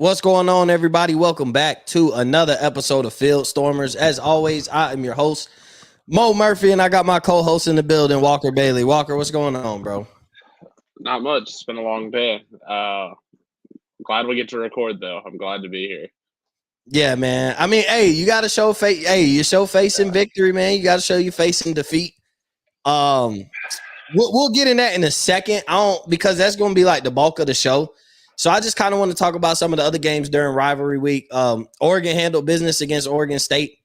What's going on, everybody? Welcome back to another episode of Field Stormers. As always, I am your host, Mo Murphy, and I got my co-host in the building, Walker Bailey. Walker, what's going on, bro? Not much. It's been a long day. Glad we get to record, though. I'm glad to be here. Yeah, man. I mean, hey, you got to show face. Hey, you show face in victory, man. You got to show you face in defeat. We'll get in that in a second. Because that's going to be like the bulk of the show. So I just kind of want to talk about some of the other games during rivalry week. Oregon handled business against Oregon State.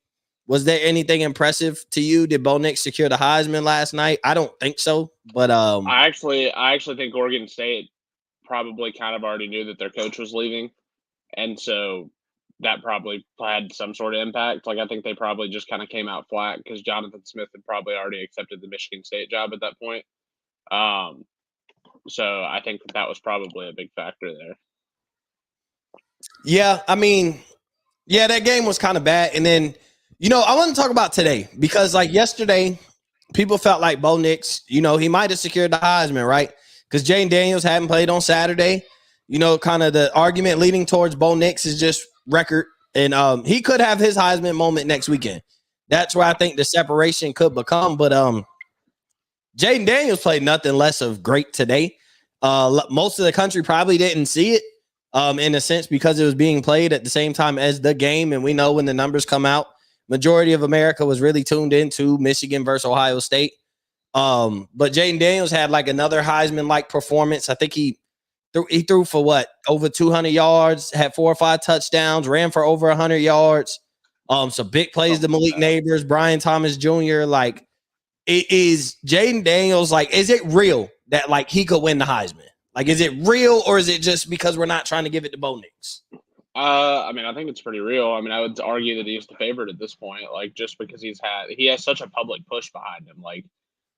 Was there anything impressive to you? Did Bo Nix secure the Heisman last night? I don't think so, but I actually think Oregon State probably kind of already knew that their coach was leaving, and so that probably had some sort of impact. Like I think they probably just kind of came out flat because Jonathan Smith had probably already accepted the Michigan State job at that point. So I think that was probably a big factor there. Yeah, I mean, yeah, that game was kind of bad. And then, I want to talk about today because, like, yesterday, people felt like Bo Nix, he might have secured the Heisman, right? Because Jayden Daniels hadn't played on Saturday. Kind of the argument leading towards Bo Nix is just record. And he could have his Heisman moment next weekend. That's where I think the separation could become. But Jayden Daniels played nothing less of great today. Most of the country probably didn't see it in a sense because it was being played at the same time as the game. And we know when the numbers come out, majority of America was really tuned into Michigan versus Ohio State. But Jayden Daniels had like another Heisman-like performance. I think he threw for what? Over 200 yards, had 4 or 5 touchdowns, ran for over 100 yards. So big plays to Malik Neighbors, Brian Thomas Jr. Like, it is Jayden Daniels, like, is it real that like he could win the Heisman? Like, is it real or is it just because we're not trying to give it to Bo Nix? I mean, I think it's pretty real. I mean, I would argue that he's the favorite at this point, like just because he has such a public push behind him. Like,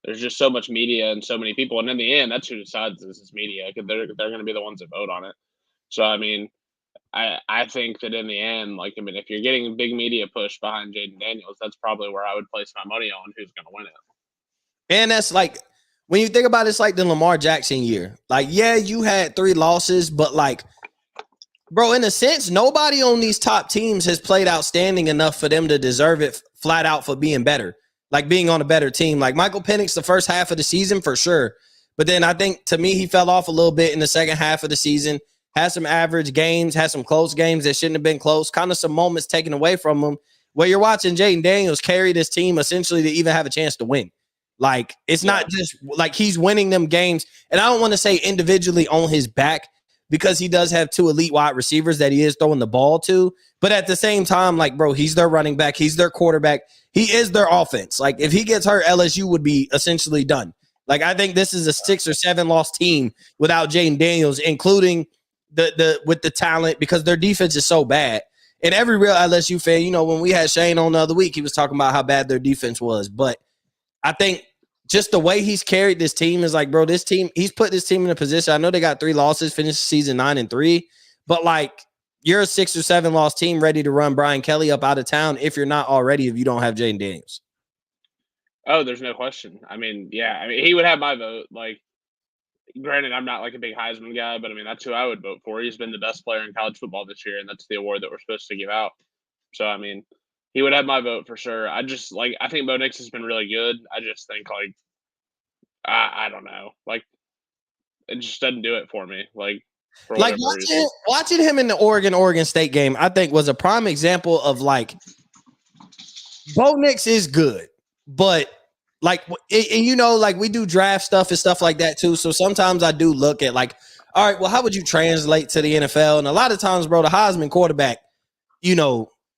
there's just so much media and so many people, and in the end, that's who decides this is media because they're going to be the ones that vote on it. So, I mean, I think that in the end, like, I mean, if you're getting a big media push behind Jayden Daniels, that's probably where I would place my money on who's going to win it. And that's like, when you think about it, it's like the Lamar Jackson year. Like, yeah, you had 3 losses, but like, bro, in a sense, nobody on these top teams has played outstanding enough for them to deserve it flat out for being better, like being on a better team. Like Michael Penix, the first half of the season for sure. But then I think, to me, he fell off a little bit in the second half of the season, had some average games, had some close games that shouldn't have been close, kind of some moments taken away from him where you're watching Jayden Daniels carry this team essentially to even have a chance to win. Like, it's not just like he's winning them games. And I don't want to say individually on his back because he does have 2 elite wide receivers that he is throwing the ball to. But at the same time, like, bro, he's their running back. He's their quarterback. He is their offense. Like, if he gets hurt, LSU would be essentially done. Like, I think this is a 6 or 7 loss team without Jayden Daniels, including with the talent, because their defense is so bad. And every real LSU fan, when we had Shane on the other week, he was talking about how bad their defense was. But I think just the way he's carried this team is like, bro, this team, he's put this team in a position. I know they got 3 losses, finished the season 9-3, but like, you're a 6 or 7 loss team ready to run Brian Kelly up out of town if you're not already, if you don't have Jayden Daniels. Oh, there's no question. I mean, yeah, I mean, he would have my vote. Like, granted, I'm not like a big Heisman guy, but I mean, that's who I would vote for. He's been the best player in college football this year, and that's the award that we're supposed to give out. So, I mean, he would have my vote for sure. I think Bo Nix has been really good. I just think, like, I don't know. Like, it just doesn't do it for me. Like watching him in the Oregon State game, I think was a prime example of like, Bo Nix is good, but like, and like we do draft stuff and stuff like that too. So sometimes I do look at like, all right, well, how would you translate to the NFL? And a lot of times, bro, the Heisman quarterback,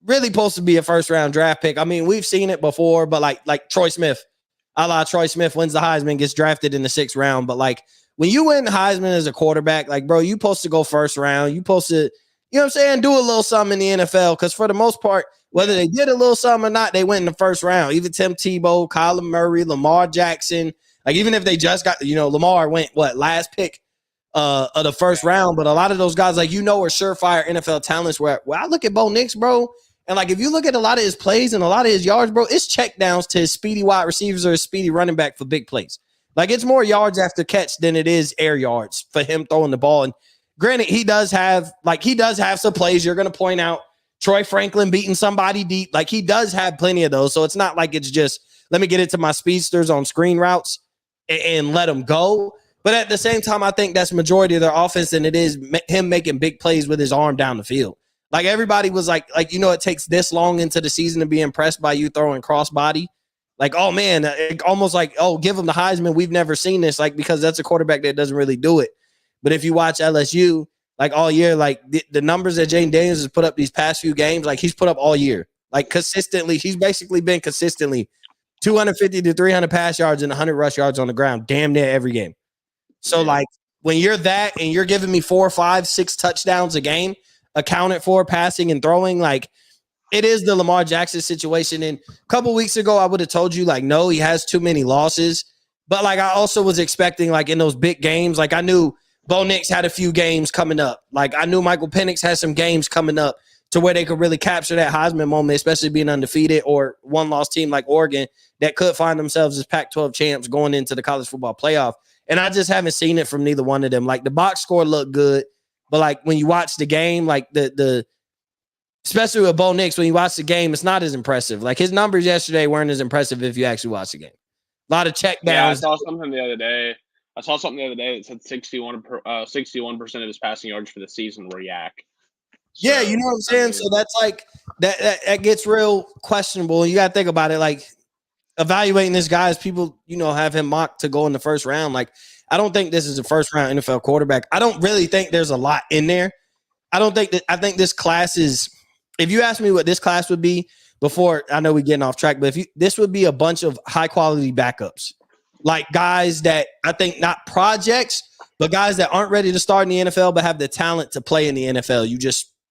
really supposed to be a first round draft pick. I mean, we've seen it before, but like Troy Smith, a la Troy Smith wins the Heisman, gets drafted in the 6th round. But like, when you win Heisman as a quarterback, like, bro, you supposed to go first round. You supposed to, do a little something in the NFL. Because for the most part, whether they did a little something or not, they went in the first round. Even Tim Tebow, Kyler Murray, Lamar Jackson. Like, even if they just got, Lamar went, last pick of the first round. But a lot of those guys, like, are surefire NFL talents where I look at Bo Nix, bro, and like, if you look at a lot of his plays and a lot of his yards, bro, it's check downs to his speedy wide receivers or his speedy running back for big plays. Like, it's more yards after catch than it is air yards for him throwing the ball. And granted, he does have some plays you're going to point out. Troy Franklin beating somebody deep. Like, he does have plenty of those. So it's not like it's just, let me get it to my speedsters on screen routes and let them go. But at the same time, I think that's majority of their offense, and it is him making big plays with his arm down the field. Like, everybody was like, it takes this long into the season to be impressed by you throwing crossbody. Like, oh, man, almost like, oh, give him the Heisman. We've never seen this, like, because that's a quarterback that doesn't really do it. But if you watch LSU, like, all year, like, the numbers that Jane Daniels has put up these past few games, like, he's put up all year. Like, consistently, he's basically been consistently 250 to 300 pass yards and 100 rush yards on the ground damn near every game. So, like, when you're that and you're giving me 4, 5, 6 touchdowns a game accounted for passing and throwing, like, it is the Lamar Jackson situation. And a couple weeks ago, I would have told you, like, no, he has too many losses. But, like, I also was expecting, like, in those big games, like, I knew Bo Nix had a few games coming up. Like, I knew Michael Penix had some games coming up to where they could really capture that Heisman moment, especially being undefeated or one-loss team like Oregon that could find themselves as Pac-12 champs going into the college football playoff. And I just haven't seen it from neither one of them. Like, the box score looked good, but, like, when you watch the game, like, the especially with Bo Nix, when you watch the game, it's not as impressive. Like, his numbers yesterday weren't as impressive if you actually watch the game. A lot of check downs. Yeah, I saw something the other day that said 61% of his passing yards for the season were yak. So, yeah, you know what I'm saying? So that's like that gets real questionable. You got to think about it, like, evaluating this guy as people, have him mocked to go in the first round. Like, I don't think this is a first round NFL quarterback. I don't really think there's a lot in there. I think this class is, if you ask me what this class would be before, I know we're getting off track, but this would be a bunch of high quality backups, like guys that I think not projects, but guys that aren't ready to start in the NFL, but have the talent to play in the NFL.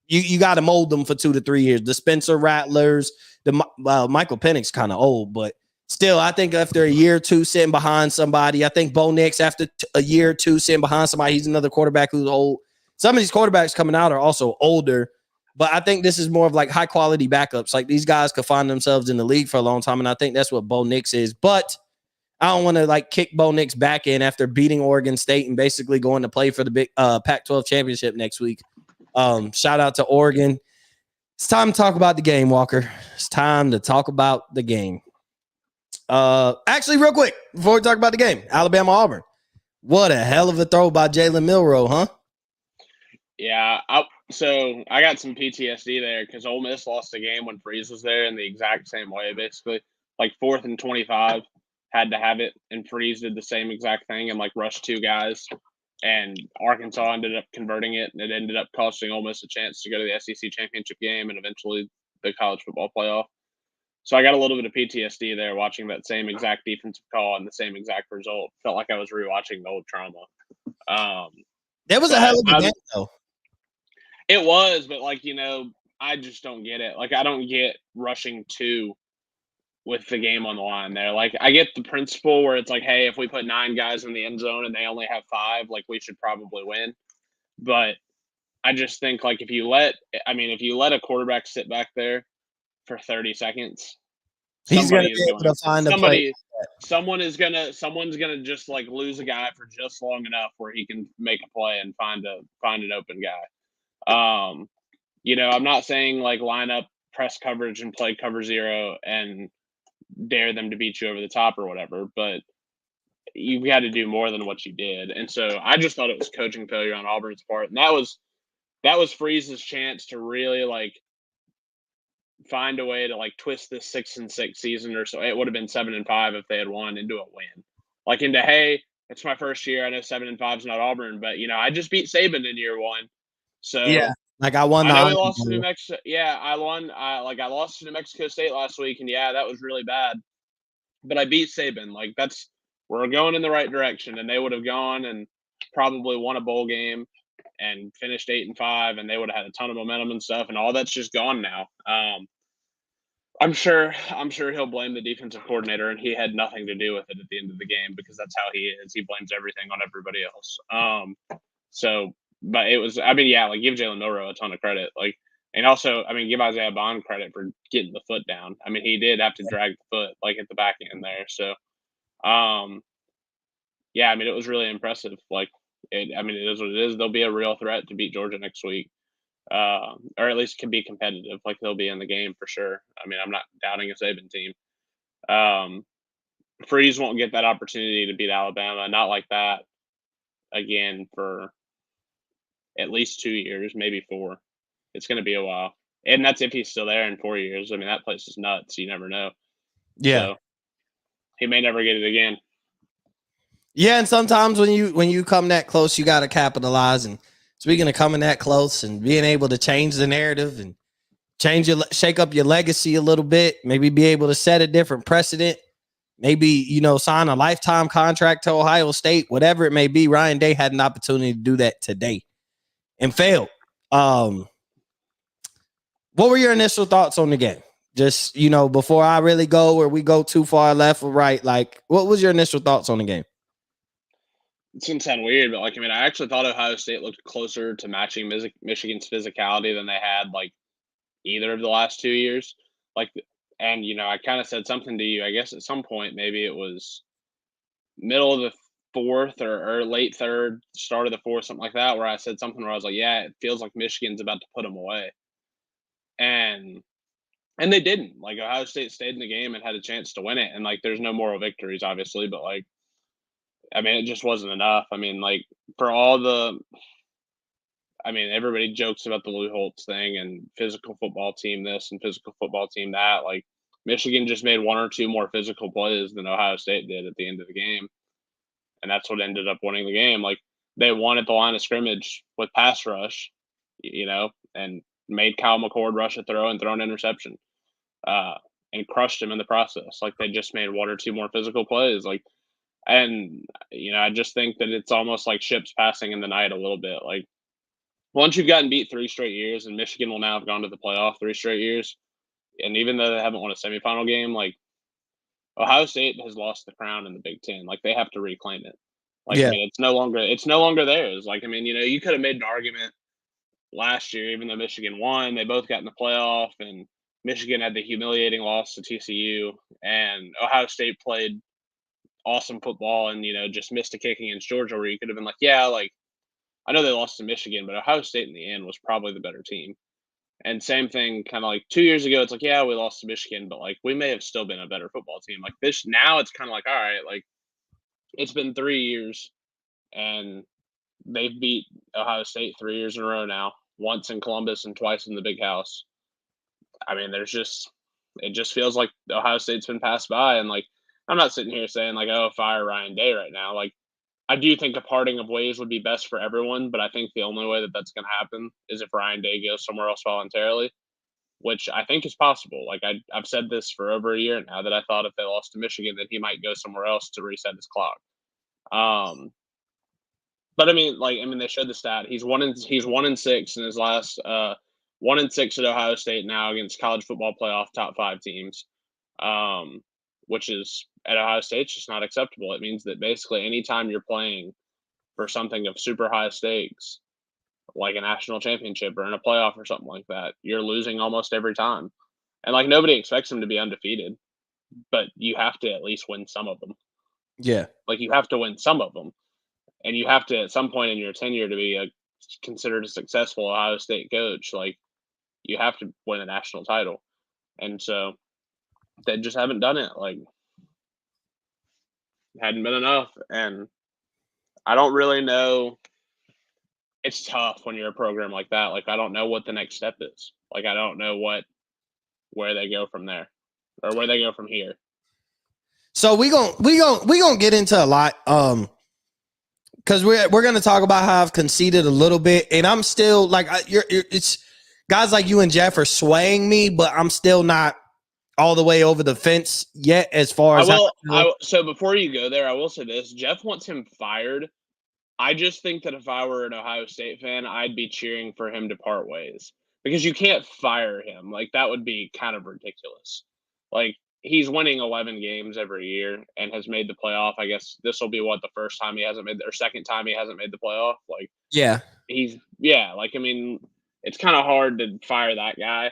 You got to mold them for 2 to 3 years. The Spencer Rattlers, Michael Penix kind of old, but still, I think after a year or two sitting behind somebody, I think Bo Nix after a year or two sitting behind somebody, he's another quarterback who's old. Some of these quarterbacks coming out are also older, but I think this is more of like high quality backups. Like, these guys could find themselves in the league for a long time, and I think that's what Bo Nix is. But I don't want to like kick Bo Nix back in after beating Oregon State and basically going to play for the big Pac-12 championship next week. Shout out to Oregon. It's time to talk about the game, Walker. It's time to talk about the game. Actually, real quick, before we talk about the game, Alabama-Auburn. What a hell of a throw by Jalen Milroe, huh? Yeah, so I got some PTSD there because Ole Miss lost the game when Freeze was there in the exact same way, basically. Like 4th and 25, had to have it, and Freeze did the same exact thing and like rushed 2 guys. And Arkansas ended up converting it, and it ended up costing Ole Miss a chance to go to the SEC championship game and eventually the college football playoff. So I got a little bit of PTSD there watching that same exact defensive call and the same exact result. Felt like I was rewatching the old trauma. That was a hell of a game, though. It was, but I just don't get it. Like, I don't get rushing 2 with the game on the line there. Like, I get the principle where it's like, hey, if we put 9 guys in the end zone and they only have 5, like, we should probably win. But I just think, like, if you let a quarterback sit back there for 30 seconds, he's going to be able to find a play. Someone's gonna just like lose a guy for just long enough where he can make a play and find an open guy. I'm not saying like line up press coverage and play cover 0 and dare them to beat you over the top or whatever, but you've got to do more than what you did. And so I just thought it was coaching failure on Auburn's part. And that was Freeze's chance to really like find a way to like twist this 6-6 season, or so it would have been 7-5 if they had won, into a win. Like, into, hey, it's my first year. I know 7-5 is not Auburn, but I just beat Saban in year 1. So yeah, like I won. I know we lost to New Mexico. Yeah, I won. I lost to New Mexico State last week, and yeah, that was really bad. But I beat Saban. Like, we're going in the right direction, and they would have gone and probably won a bowl game and finished 8-5, and they would have had a ton of momentum and stuff, and all that's just gone now. I'm sure he'll blame the defensive coordinator, and he had nothing to do with it at the end of the game because that's how he is. He blames everything on everybody else. But it was, like, give Jalen Milroe a ton of credit. Like, and also, give Isaiah Bond credit for getting the foot down. He did have to drag the foot, like, at the back end there. So, it was really impressive. Like, It is what it is. They'll be a real threat to beat Georgia next week, or at least can be competitive. Like they'll be in the game for sure. I mean, I'm not doubting a Saban team. Freeze won't get that opportunity to beat Alabama. Not like that again for at least 2 years, maybe 4. It's going to be a while, and that's if he's still there in 4 years. I mean, that place is nuts. You never know. Yeah. So he may never get it again. Yeah, and sometimes when you come that close, you got to capitalize. And speaking of coming that close and being able to change the narrative and shake up your legacy a little bit, maybe be able to set a different precedent, maybe sign a lifetime contract to Ohio State, whatever it may be. Ryan Day had an opportunity to do that today and failed. What were your initial thoughts on the game? Just before I really go or we go too far left or right, like what was your initial thoughts on the game? It's gonna sound weird, but I actually thought Ohio State looked closer to matching Michigan's physicality than they had either of the last 2 years. Like, and I kind of said something to you. I guess at some point, maybe it was middle of the fourth or late third, start of the fourth, something like that, where I said something where I was like, "Yeah, it feels like Michigan's about to put them away," and they didn't. Like Ohio State stayed in the game and had a chance to win it, and there's no moral victories, obviously, but it just wasn't enough. For all the everybody jokes about the Lou Holtz thing and physical football team this and physical football team that. Michigan just made 1 or 2 more physical plays than Ohio State did at the end of the game, and that's what ended up winning the game. They won at the line of scrimmage with pass rush, and made Kyle McCord rush a throw and throw an interception, and crushed him in the process. They just made 1 or 2 more physical plays. And I just think that it's almost like ships passing in the night a little bit. Once you've gotten beat 3 straight years, and Michigan will now have gone to the playoff 3 straight years, and even though they haven't won a semifinal game, Ohio State has lost the crown in the Big Ten. They have to reclaim it. Yeah. It's no longer theirs. You could have made an argument last year, even though Michigan won, they both got in the playoff, and Michigan had the humiliating loss to TCU, and Ohio State played awesome football and just missed a kick against Georgia, where you could have been I know they lost to Michigan, but Ohio State in the end was probably the better team. And same thing, kind of 2 years ago, it's yeah, we lost to Michigan, but we may have still been a better football team. This now, it's kind of all right, it's been 3 years, and they've beat Ohio State 3 years in a row now, once in Columbus and twice in the Big House. It just feels like Ohio State's been passed by, and I'm not sitting here saying oh, fire Ryan Day right now. I do think a parting of ways would be best for everyone, but I think the only way that that's going to happen is if Ryan Day goes somewhere else voluntarily, which I think is possible. I've said this for over a year now, that I thought if they lost to Michigan, that he might go somewhere else to reset his clock. But they showed the stat. He's 1-6 in his last 1-6 at Ohio State now against college football playoff top 5 teams, which is at Ohio State just not acceptable. It means that basically anytime you're playing for something of super high stakes, like a national championship or in a playoff or something like that, you're losing almost every time. And nobody expects him to be undefeated, but you have to at least win some of them. Yeah. You have to win some of them. And you have to, at some point in your tenure, to be considered a successful Ohio State coach, you have to win a national title. And so they just haven't done it. Hadn't been enough. And I don't really know. It's tough when you're a program like that. I don't know what the next step is. I don't know where they go from there, or where they go from here. So we gonna get into a lot, because we're gonna talk about how I've conceded a little bit, and I'm still it's guys like you and Jeff are swaying me, but I'm still not all the way over the fence yet. As far as so before you go there, I will say this: Jeff wants him fired. I just think that if I were an Ohio State fan, I'd be cheering for him to part ways, because you can't fire him. That would be kind of ridiculous. He's winning 11 games every year and has made the playoff. I guess this will be the first time he hasn't made, or second time he hasn't made the playoff. Yeah. It's kind of hard to fire that guy.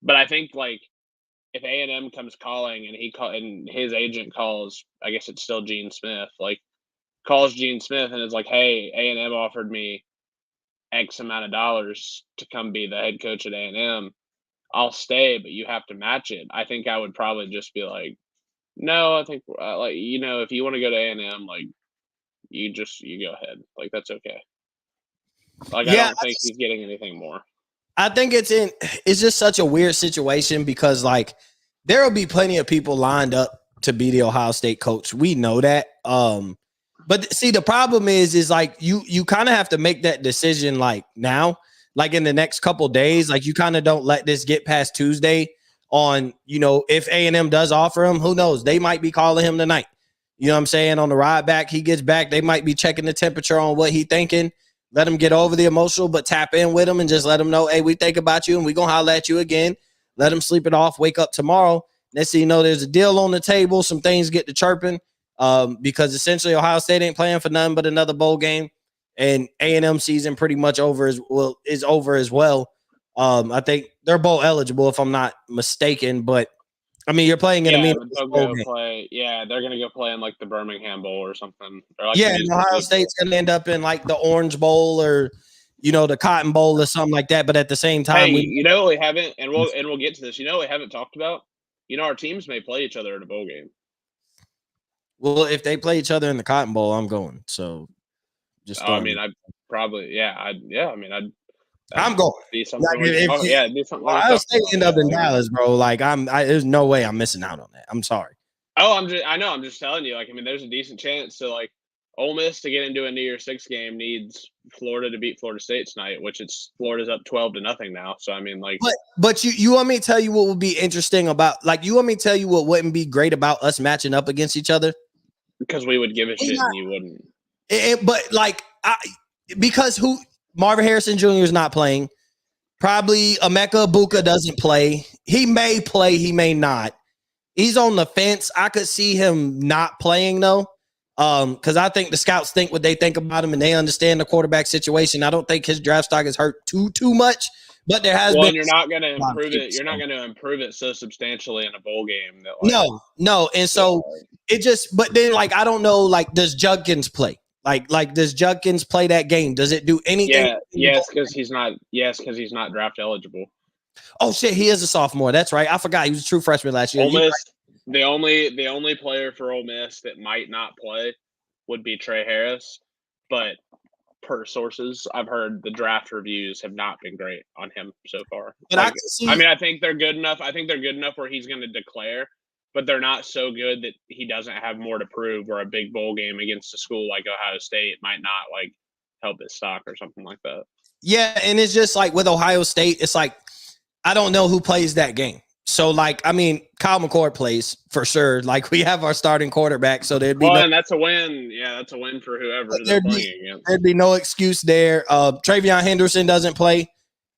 But I think if A&M comes calling and and his agent calls, I guess it's still Gene Smith, calls Gene Smith and is like, "Hey, A&M offered me X amount of dollars to come be the head coach at A&M. I'll stay, but you have to match it." I think I would probably just be like, "No, I think if you want to go to A&M, like you go ahead, like that's okay." Like I Yeah, don't think he's getting anything more. I think it's just such a weird situation because like there will be plenty of people lined up to be the Ohio State coach. We know that. But see, the problem is like you kind of have to make that decision like now, like in the next couple days. Like you kind of don't let this get past Tuesday on, if A&M does offer him, who knows? They might be calling him tonight. You know what I'm saying? On the ride back, he gets back. They might be checking the temperature on what he thinking. Let him get over the emotional, but tap in with him and just let him know, hey, we think about you and we going to holler at you again. Let him sleep it off, wake up tomorrow. Next thing you know, there's a deal on the table. Some things get to chirping because essentially Ohio State ain't playing for nothing but another bowl game. And A&M season pretty much is over as well. I think they're bowl eligible if I'm not mistaken, but I mean, you're playing in a they'll go play. Yeah, they're gonna go play in like the Birmingham Bowl or something. Or like and Ohio State's gonna end up in like the Orange Bowl or the Cotton Bowl or something like that. But at the same time, what we haven't, and we'll get to this. You know what we haven't talked about? Our teams may play each other in a bowl game. Well, if they play each other in the Cotton Bowl, I'm going. So just I mean, I'd probably I'm going. Be something be something. Ohio State end up in Dallas, bro. Like there's no way I'm missing out on that. I'm sorry. Oh, I'm just telling you. Like, I mean, there's a decent chance to like Ole Miss to get into a New Year's Six game needs Florida to beat Florida State tonight, which Florida's up 12-0 now. So I mean, like, but you want me to tell you what would be interesting about you want me to tell you what wouldn't be great about us matching up against each other? Because we would give a shit and you wouldn't. But because Marvin Harrison Jr. is not playing. Probably Emeka Ibuka doesn't play. He may play, he may not. He's on the fence. I could see him not playing though. Because I think the scouts think what they think about him and they understand the quarterback situation. I don't think his draft stock is hurt too much, but there has been. You're not going to improve it. You're not going to improve it so substantially in a bowl game. That no. And so but then I don't know, does Judkins play? Like does Judkins play that game? Does it do anything? Yes, because he's not draft eligible. Oh shit, he is a sophomore. That's right. I forgot he was a true freshman last year. Ole Miss, the only player for Ole Miss that might not play would be Trey Harris, but per sources, I've heard the draft reviews have not been great on him so far. But I think they're good enough. I think they're good enough where he's going to declare, but they're not so good that he doesn't have more to prove. Where a big bowl game against a school like Ohio State might not help his stock or something like that. Yeah, and it's just with Ohio State, it's I don't know who plays that game. So, I mean, Kyle McCord plays for sure. We have our starting quarterback, so there'd be and that's a win. Yeah, that's a win for whoever they're playing against. There'd be no excuse there. Travion Henderson doesn't play.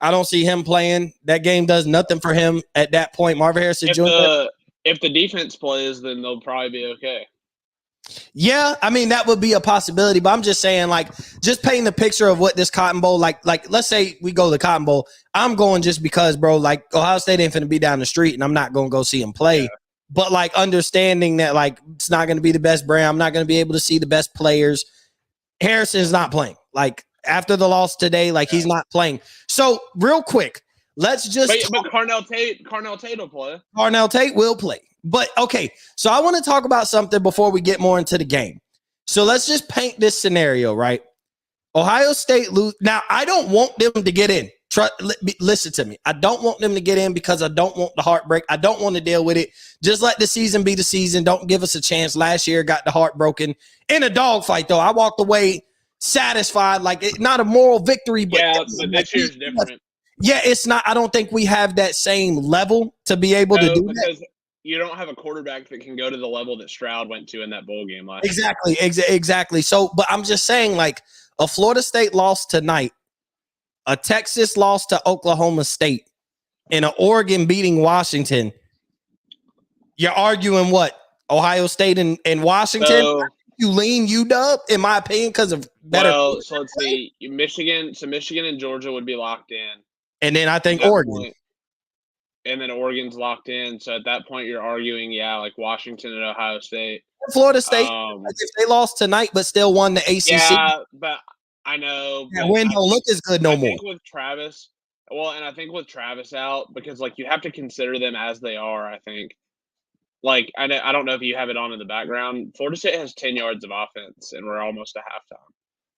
I don't see him playing. That game does nothing for him at that point. Marvin Harrison Jr. If the defense plays, then they'll probably be okay. Yeah, I mean, that would be a possibility, but I'm just saying, just painting the picture of what this Cotton Bowl, let's say we go to the Cotton Bowl. I'm going just because, bro, Ohio State ain't finna be down the street and I'm not going to go see him play. Yeah. But, understanding that, it's not going to be the best brand. I'm not going to be able to see the best players. Harrison's not playing. After the loss today, he's not playing. So, real quick, let's just. But Carnell Tate will play. Carnell Tate will play. But, okay, so I want to talk about something before we get more into the game. So let's just paint this scenario, right? Ohio State lose. Now, I don't want them to get in. Listen to me. I don't want them to get in because I don't want the heartbreak. I don't want to deal with it. Just let the season be the season. Don't give us a chance. Last year, got the heart broken in a dogfight, though. I walked away satisfied, not a moral victory. But but this year's different. Yeah, it's not. I don't think we have that same level to be able to do that. You don't have a quarterback that can go to the level that Stroud went to in that bowl game last year. Exactly. So, but I'm just saying, a Florida State loss tonight, a Texas loss to Oklahoma State, and an Oregon beating Washington. You're arguing what? Ohio State and Washington? So, you lean UW, in my opinion, because of better. Well, so let's see. Michigan and Georgia would be locked in. And then I think Oregon. And then Oregon's locked in. So at that point, you're arguing, Washington and Ohio State. Florida State, if they lost tonight but still won the ACC, yeah, but I know that win don't look as good no more. I think with Travis, and I think with Travis out, because like you have to consider them as they are. I think, like I don't know if you have it on in the background. Florida State has 10 yards of offense, and we're almost at halftime.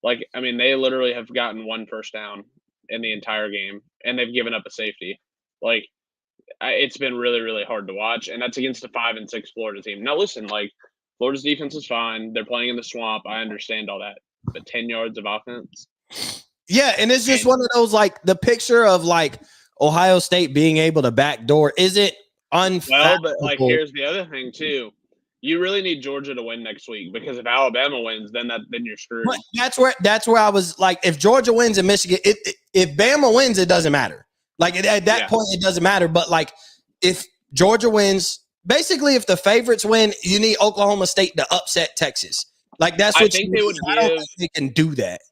Like I mean, they literally have gotten one first down in the entire game, and they've given up a safety. Like it's been really, really hard to watch, and that's against a 5-6 Florida team. Now, listen, like Florida's defense is fine. They're playing in the swamp. I understand all that, but 10 yards of offense. Yeah, and it's just one of those, like, the picture of like Ohio State being able to backdoor isn't unfathomable. Well, but like here's the other thing too. You really need Georgia to win next week, because if Alabama wins, then you're screwed. But that's where I was like, if Georgia wins and Michigan, if Bama wins, it doesn't matter. Like at that point, it doesn't matter. But like if Georgia wins, basically, if the favorites win, you need Oklahoma State to upset Texas. Like that's what I think they would give. I don't think they can do that.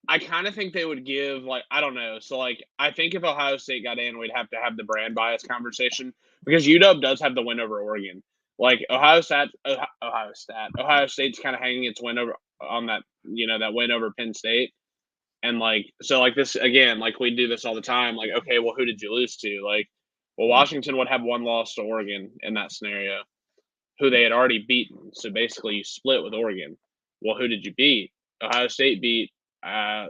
I kind of think they would give, like, I don't know. So, like, I think if Ohio State got in, we'd have to have the brand bias conversation, because UW does have the win over Oregon. Like, Ohio State's kind of hanging its win over on that, that win over Penn State. And, like, so, like, this, again, like, we do this all the time. Like, okay, well, who did you lose to? Like, well, Washington would have one loss to Oregon in that scenario, who they had already beaten. So, basically, you split with Oregon. Well, who did you beat? Ohio State beat,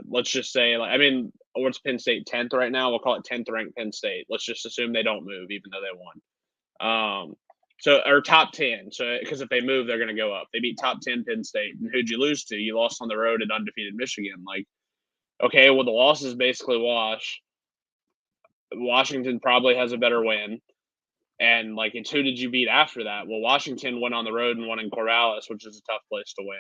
let's just say, like, I mean, what's Penn State, 10th right now? We'll call it 10th ranked Penn State. Let's just assume they don't move, even though they won. Or top 10. So, because if they move, they're going to go up. They beat top 10 Penn State. And who'd you lose to? You lost on the road at undefeated Michigan. Like, okay, well, the losses basically wash. Washington probably has a better win. And, like, it's who did you beat after that? Well, Washington went on the road and won in Corvallis, which is a tough place to win.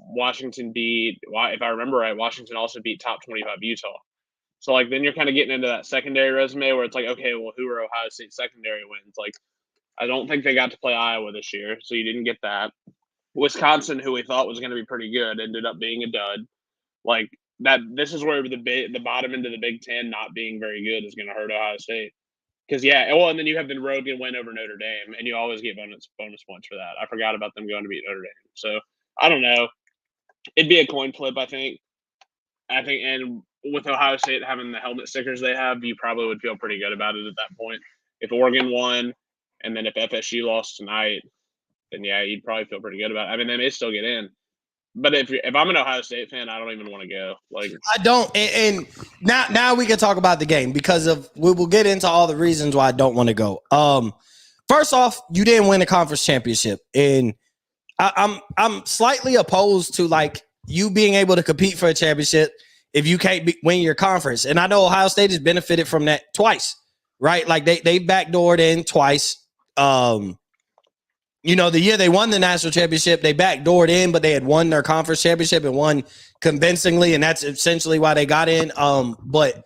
Washington beat, if I remember right, Washington also beat top 25 Utah. So, like, then you're kind of getting into that secondary resume where it's like, okay, well, who are Ohio State secondary wins? Like, I don't think they got to play Iowa this year, so you didn't get that. Wisconsin, who we thought was going to be pretty good, ended up being a dud. Like, that, this is where the bottom end of the Big Ten not being very good is going to hurt Ohio State. Because, and then you have the road win over Notre Dame, and you always get bonus points for that. I forgot about them going to beat Notre Dame. So, I don't know. It'd be a coin flip, I think. And with Ohio State having the helmet stickers they have, you probably would feel pretty good about it at that point. If Oregon won, and then if FSU lost tonight, then you'd probably feel pretty good about it. I mean, they may still get in. But if I'm an Ohio State fan, I don't even want to go. Like, I don't. And now we can talk about the game, because we will get into all the reasons why I don't want to go. First off, you didn't win a conference championship, and I'm slightly opposed to, like, you being able to compete for a championship if you can't win your conference. And I know Ohio State has benefited from that twice, right? Like they backdoored in twice. The year they won the national championship, they backdoored in, but they had won their conference championship and won convincingly, and that's essentially why they got in. But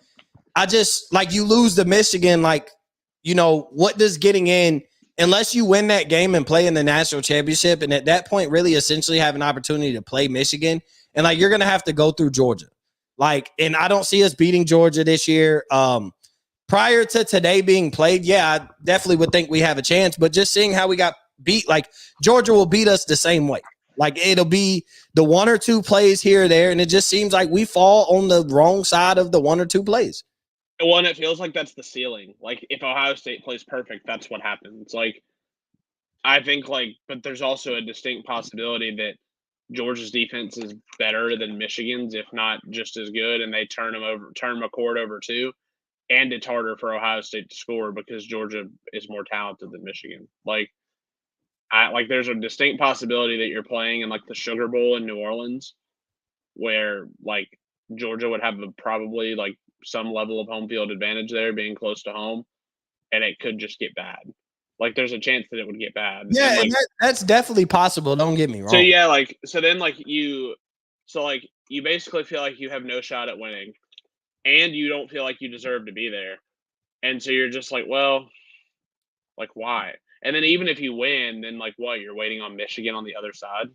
I just, like, you lose to Michigan, like, what does getting in, unless you win that game and play in the national championship, and at that point really essentially have an opportunity to play Michigan, and, like, you're going to have to go through Georgia. Like, and I don't see us beating Georgia this year. Prior to today being played, I definitely would think we have a chance, but just seeing how we got beat, like, Georgia will beat us the same way. Like, it'll be the one or two plays here or there, and it just seems like we fall on the wrong side of the one or two plays. Well, and it feels like that's the ceiling. Like, if Ohio State plays perfect, that's what happens. Like, I think, like, but there's also a distinct possibility that Georgia's defense is better than Michigan's, if not just as good, and they turn McCord over too. And it's harder for Ohio State to score because Georgia is more talented than Michigan. There's a distinct possibility that you're playing in, like, the Sugar Bowl in New Orleans, where, like, Georgia would have probably, like, some level of home field advantage there, being close to home, and it could just get bad. Like, there's a chance that it would get bad. Yeah, and that's definitely possible. Don't get me wrong. So you basically feel like you have no shot at winning, and you don't feel like you deserve to be there, and so you're just like, well, like, why? And then even if you win, then, like, what? You're waiting on Michigan on the other side,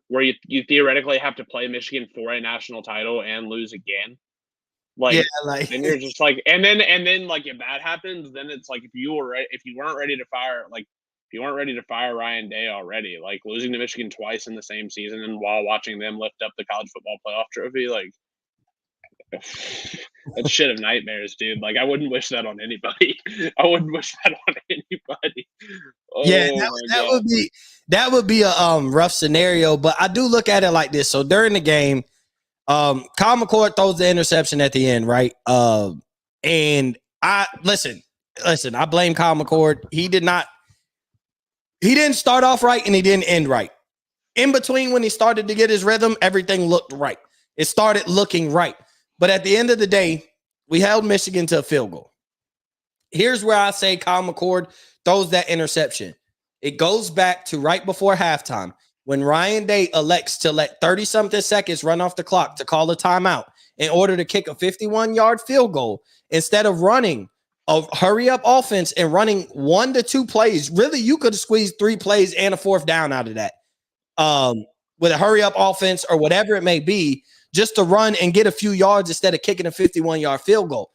where you theoretically have to play Michigan for a national title and lose again. Like, and you're just like, and then like, if that happens, then it's like, if you weren't ready to fire, like, if you weren't ready to fire Ryan Day already, like losing to Michigan twice in the same season and while watching them lift up the college football playoff trophy, like that's shit of nightmares, dude. Like I wouldn't wish that on anybody. I wouldn't wish that on anybody. Yeah, Oh my that god. would be a rough scenario, but I do look at it like this. So during the game, Kyle McCord throws the interception at the end, right? And I listen, I blame Kyle McCord. He didn't start off right and he didn't end right. In between when he started to get his rhythm, everything looked right. It started looking right. But at the end of the day, we held Michigan to a field goal. Here's where I say Kyle McCord throws that interception. It goes back to right before halftime when Ryan Day elects to let 30-something seconds run off the clock to call a timeout in order to kick a 51-yard field goal instead of running a hurry-up offense and running 1 to 2 plays. Really, you could have squeezed 3 plays and a 4th down out of that with a hurry-up offense or whatever it may be, just to run and get a few yards instead of kicking a 51-yard field goal.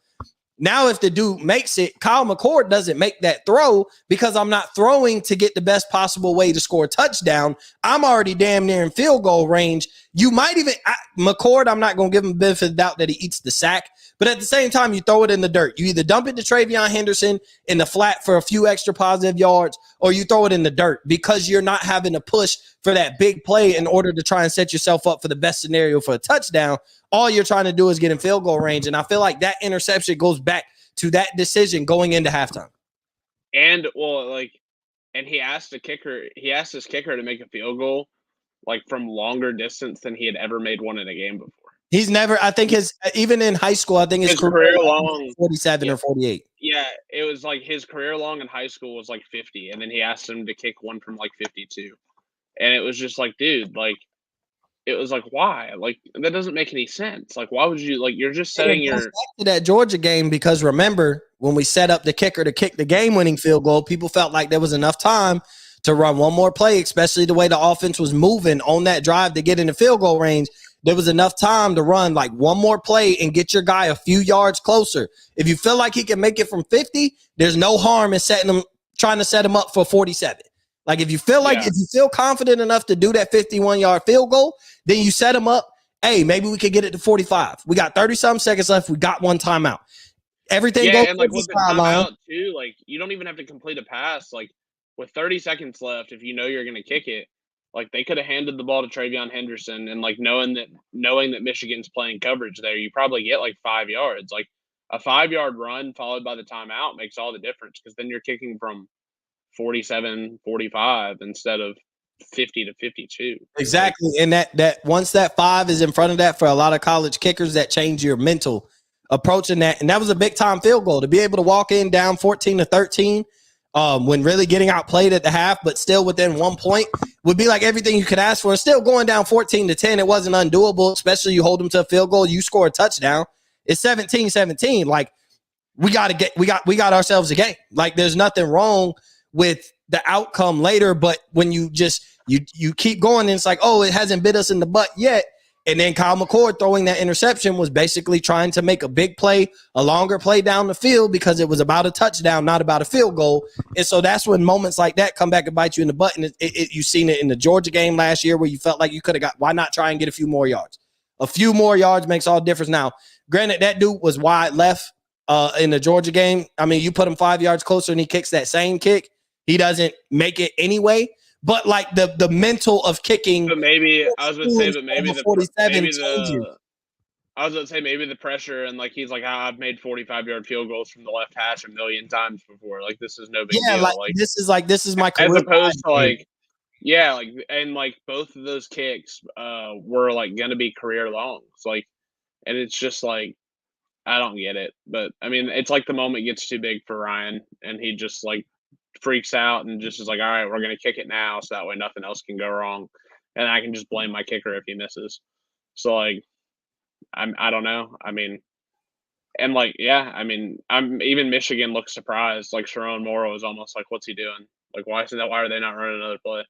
Now, if the dude makes it, Kyle McCord doesn't make that throw because I'm not throwing to get the best possible way to score a touchdown. I'm already damn near in field goal range. You might even, McCord, I'm not going to give him the benefit of the doubt that he eats the sack, but at the same time, you throw it in the dirt. You either dump it to Travion Henderson in the flat for a few extra positive yards, or you throw it in the dirt because you're not having to push for that big play in order to try and set yourself up for the best scenario for a touchdown. All you're trying to do is get in field goal range. And I feel like that interception goes back to that decision going into halftime. And and he asked his kicker to make a field goal like from longer distance than he had ever made one in a game before. He's never, I think even in high school, I think his career long 47 or 48. Yeah, it was like his career long in high school was like 50, and then he asked him to kick one from like 52. And it was just like, dude, like it was like, why? Like that doesn't make any sense. Like, why would you you're just setting your back to that Georgia game because remember when we set up the kicker to kick the game-winning field goal, people felt like there was enough time to run one more play, especially the way the offense was moving on that drive to get in the field goal range. There was enough time to run like one more play and get your guy a few yards closer. If you feel like he can make it from 50, there's no harm in trying to set him up for 47. Like if you feel confident enough to do that 51-yard field goal, then you set him up. Hey, maybe we could get it to 45. We got 30-something seconds left. We got one timeout. Everything goes and like with the timeout too, like you don't even have to complete a pass. Like with 30 seconds left, if you know you're going to kick it, like they could have handed the ball to Travion Henderson, and like knowing that Michigan's playing coverage there, you probably get like 5 yards. Like a 5-yard run followed by the timeout makes all the difference because then you're kicking from 47, 45 instead of 50 to 52. Exactly. And that once that 5 is in front of that for a lot of college kickers, that change your mental approach in that. And that was a big time field goal to be able to walk in down 14-13 when really getting outplayed at the half, but still within 1 point would be like everything you could ask for. Still going down 14-10, it wasn't undoable, especially you hold them to a field goal, you score a touchdown. It's 17-17. Like we got ourselves a game. Like there's nothing wrong with the outcome later, but when you just you keep going and it's like, oh, it hasn't bit us in the butt yet. And then Kyle McCord throwing that interception was basically trying to make a big play, a longer play down the field because it was about a touchdown, not about a field goal. And so that's when moments like that come back and bite you in the butt. And you've seen it in the Georgia game last year where you felt like you could have got, why not try and get a few more yards? A few more yards makes all the difference. Now, granted, that dude was wide left in the Georgia game. I mean, you put him 5 yards closer and he kicks that same kick. He doesn't make it anyway. But like the mental of kicking, but maybe I was going to say, maybe the pressure and like he's like, I've made 45-yard field goals from the left hash a million times before. Like this is no big deal. Like this is my career. As opposed to like, yeah, like and like both of those kicks were like going to be career longs. Like, and it's just like I don't get it. But I mean, it's like the moment gets too big for Ryan, and he just like freaks out and just is like, all right, we're going to kick it now so that way nothing else can go wrong. And I can just blame my kicker if he misses. So like, I don't know. I mean, and like, yeah, I mean, even Michigan looked surprised. Like Sharon Morrow was almost like, what's he doing? Like, why are they not running another play?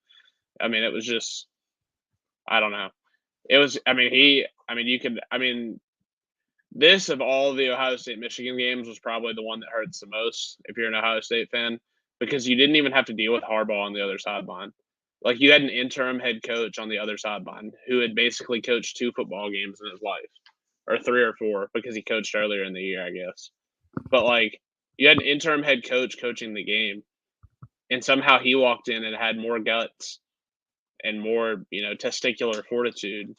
I mean, it was just, I don't know. It was, this of all the Ohio State Michigan games was probably the one that hurts the most if you're an Ohio State fan. because you didn't even have to deal with Harbaugh on the other sideline. Like, you had an interim head coach on the other sideline who had basically coached 2 football games in his life, or 3 or 4, because he coached earlier in the year, I guess. But, like, you had an interim head coach coaching the game, and somehow he walked in and had more guts and more, testicular fortitude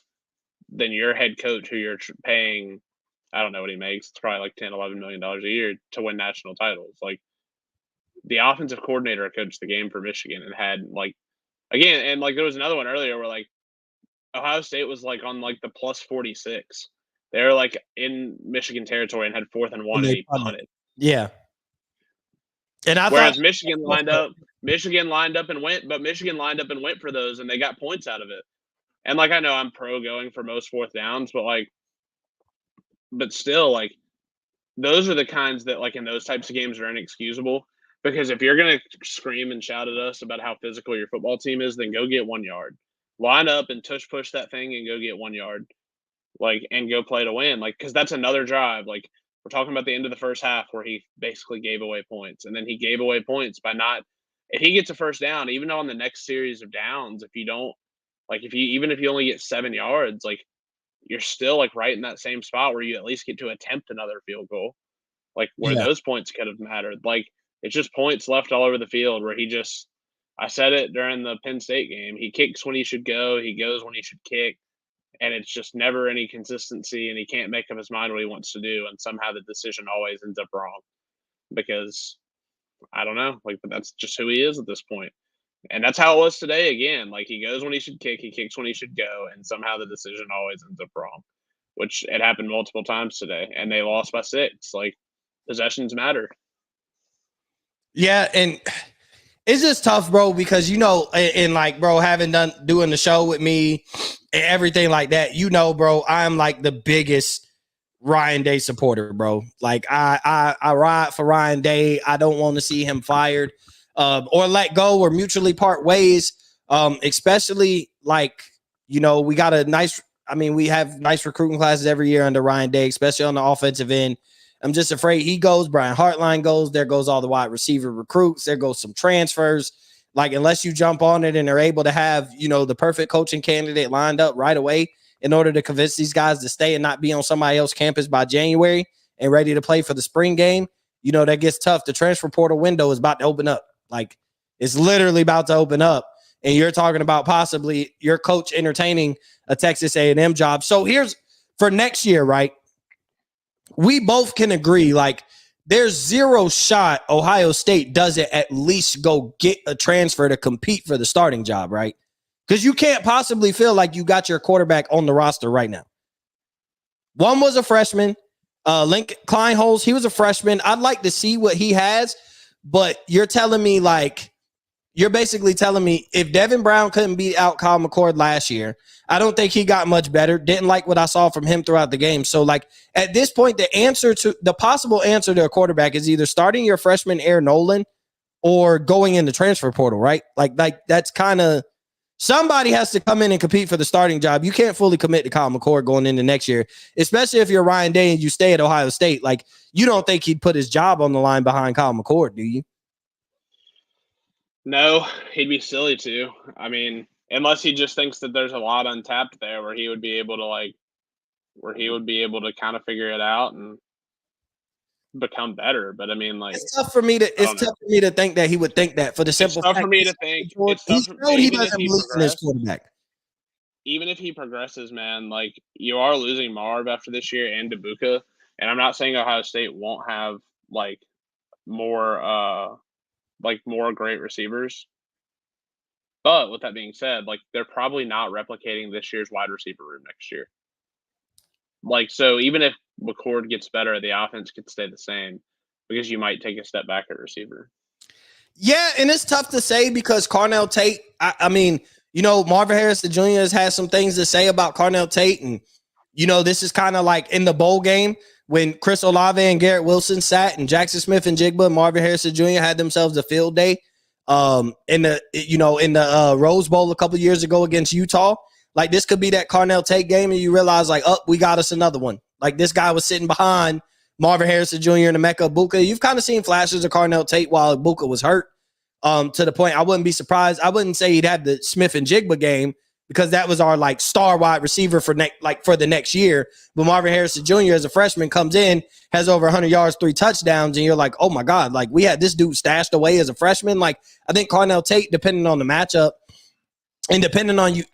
than your head coach, who you're paying, I don't know what he makes. It's probably like $10, $11 million a year to win national titles. Like, the offensive coordinator coached the game for Michigan and had, like, again, and, like, there was another one earlier where, like, Ohio State was, like, on, like, the plus 46. They were, like, in Michigan territory and had 4th and 1, and he punted. Yeah. And Whereas Michigan lined up and went, but Michigan lined up and went for those, and they got points out of it. And, like, I know I'm pro going for most 4th downs, but still, like, those are the kinds that, like, in those types of games are inexcusable. Because if you're going to scream and shout at us about how physical your football team is, then go get 1 yard. Line up and push that thing and go get 1 yard. Like, and go play to win. Like, because that's another drive. Like, we're talking about the end of the first half where he basically gave away points. And then he gave away points by not – if he gets a first down, even on the next series of downs, if you don't – like, even if you only get 7 yards, like, you're still, like, right in that same spot where you at least get to attempt another field goal. Like, where those points could have mattered. Like, it's just points left all over the field where he just – I said it during the Penn State game. He kicks when he should go. He goes when he should kick. And it's just never any consistency, and he can't make up his mind what he wants to do, and somehow the decision always ends up wrong. Because, I don't know, like, but that's just who he is at this point. And that's how it was today again. Like, he goes when he should kick, he kicks when he should go, and somehow the decision always ends up wrong. Which it happened multiple times today, and they lost by 6. Like, possessions matter. Yeah, and it's just tough, bro, because, and like, bro, doing the show with me and everything like that, bro, I'm like the biggest Ryan Day supporter, bro. Like, I ride for Ryan Day. I don't want to see him fired or let go or mutually part ways, especially like, we got we have nice recruiting classes every year under Ryan Day, especially on the offensive end. I'm just afraid he goes, Brian Hartline goes, there goes all the wide receiver recruits, there goes some transfers. Like, unless you jump on it and are able to have, the perfect coaching candidate lined up right away in order to convince these guys to stay and not be on somebody else's campus by January and ready to play for the spring game, that gets tough. The transfer portal window is about to open up. Like, it's literally about to open up. And you're talking about possibly your coach entertaining a Texas A&M job. So here's for next year, right? We both can agree, like, there's zero shot Ohio State doesn't at least go get a transfer to compete for the starting job, right? Because you can't possibly feel like you got your quarterback on the roster right now. One was a freshman. Lincoln Kleinholz, he was a freshman. I'd like to see what he has, but you're basically telling me if Devin Brown couldn't beat out Kyle McCord last year, I don't think he got much better. Didn't like what I saw from him throughout the game. So, like, at this point, the possible answer to a quarterback is either starting your freshman Aaron Nolan or going in the transfer portal, right? Like that's kind of somebody has to come in and compete for the starting job. You can't fully commit to Kyle McCord going into next year, especially if you're Ryan Day and you stay at Ohio State. Like, you don't think he'd put his job on the line behind Kyle McCord, do you? No, he'd be silly to. I mean, unless he just thinks that there's a lot untapped there where he would be able to kind of figure it out and become better. But I mean, like, it's tough for me to think that he would think that for the simple fact. It's tough for me to think. He doesn't believe in his quarterback. Even if he progresses, man, like, you are losing Marv after this year and Debuka. And I'm not saying Ohio State won't have like more great receivers. But with that being said, like, they're probably not replicating this year's wide receiver room next year. Like, so even if McCord gets better, the offense could stay the same because you might take a step back at receiver. Yeah, and it's tough to say because Carnell Tate, I mean, Marvin Harrison Jr. has had some things to say about Carnell Tate. And, this is kind of like in the bowl game when Chris Olave and Garrett Wilson sat and Jackson Smith and Jigba and Marvin Harrison Jr. had themselves a field day in the Rose Bowl a couple of years ago against Utah. Like, this could be that Carnell Tate game, and you realize, like, we got us another one. Like, this guy was sitting behind Marvin Harrison Jr. and Emeka Egbuka. You've kind of seen flashes of Carnell Tate while Egbuka was hurt. To the point, I wouldn't be surprised. I wouldn't say he'd have the Smith and Jigba game because that was our like star wide receiver for for the next year. But Marvin Harrison Jr. as a freshman comes in, has over 100 yards, 3 touchdowns, and you're like, oh my God, like we had this dude stashed away as a freshman. Like I think Carnell Tate, depending on the matchup and depending on you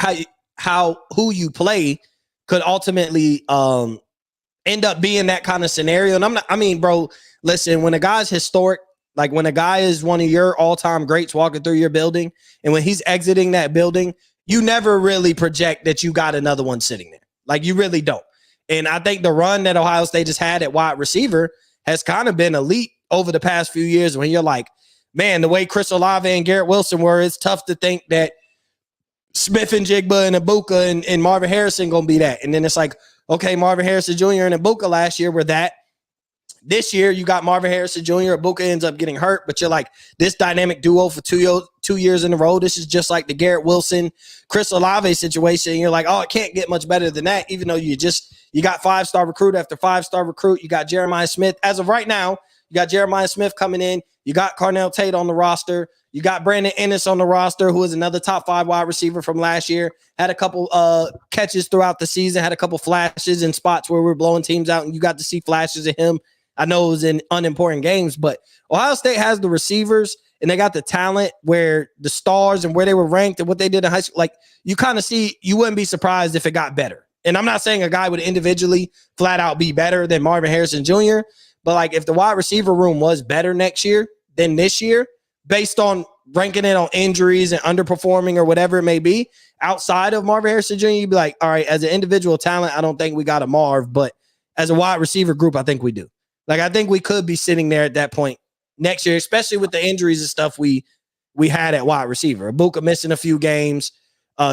who you play, could ultimately end up being that kind of scenario. And bro, listen, when a guy's historic, like when a guy is one of your all-time greats walking through your building, and when he's exiting that building, you never really project that you got another one sitting there. Like you really don't. And I think the run that Ohio State has had at wide receiver has kind of been elite over the past few years when you're like, man, the way Chris Olave and Garrett Wilson were, it's tough to think that Smith and Jigba and Ibuka and Marvin Harrison going to be that. And then it's like, okay, Marvin Harrison Jr. and Ibuka last year were that. This year, you got Marvin Harrison Jr. Ibuka ends up getting hurt, but you're like, this dynamic duo for 2 years in a row. This is just like the Garrett Wilson, Chris Olave situation. And you're like, oh, it can't get much better than that, even though you got 5-star recruit after 5-star recruit. You got Jeremiah Smith. As of right now, you got Jeremiah Smith coming in. You got Carnell Tate on the roster. You got Brandon Ennis on the roster, who is another top 5 wide receiver from last year. Had a couple catches throughout the season, had a couple flashes in spots where we're blowing teams out, and you got to see flashes of him. I know it was in unimportant games, but Ohio State has the receivers and they got the talent where the stars and where they were ranked and what they did in high school. Like you kind of see, you wouldn't be surprised if it got better. And I'm not saying a guy would individually flat out be better than Marvin Harrison Jr., but like if the wide receiver room was better next year than this year, based on ranking it on injuries and underperforming or whatever it may be, outside of Marvin Harrison Jr., you'd be like, all right, as an individual talent, I don't think we got a Marv, but as a wide receiver group, I think we do. Like, I think we could be sitting there at that point next year, especially with the injuries and stuff we had at wide receiver. Ibuka missing a few games,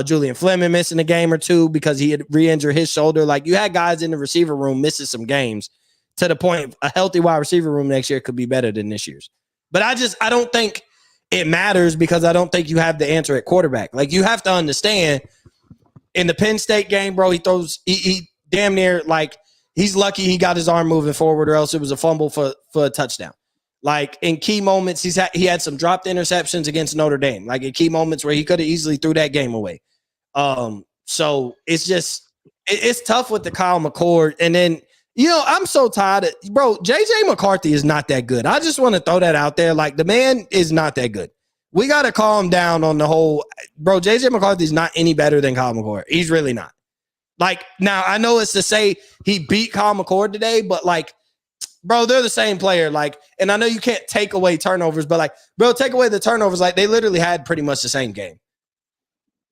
Julian Fleming missing a game or two because he had re-injured his shoulder. Like, you had guys in the receiver room missing some games to the point a healthy wide receiver room next year could be better than this year's. But I don't think it matters because I don't think you have the answer at quarterback. Like, you have to understand, in the Penn State game, bro, he damn near, like, he's lucky he got his arm moving forward or else it was a fumble for a touchdown. Like in key moments, he had some dropped interceptions against Notre Dame. Like in key moments where he could have easily threw that game away. So it's tough with the Kyle McCord. And then, I'm so tired of, bro, JJ McCarthy is not that good. I just want to throw that out there. Like the man is not that good. We got to calm down on the whole, bro, JJ McCarthy is not any better than Kyle McCord. He's really not. Like, now, I know it's to say he beat Kyle McCord today, but, like, bro, they're the same player. Like, and I know you can't take away turnovers, but, like, bro, take away the turnovers. Like, they literally had pretty much the same game.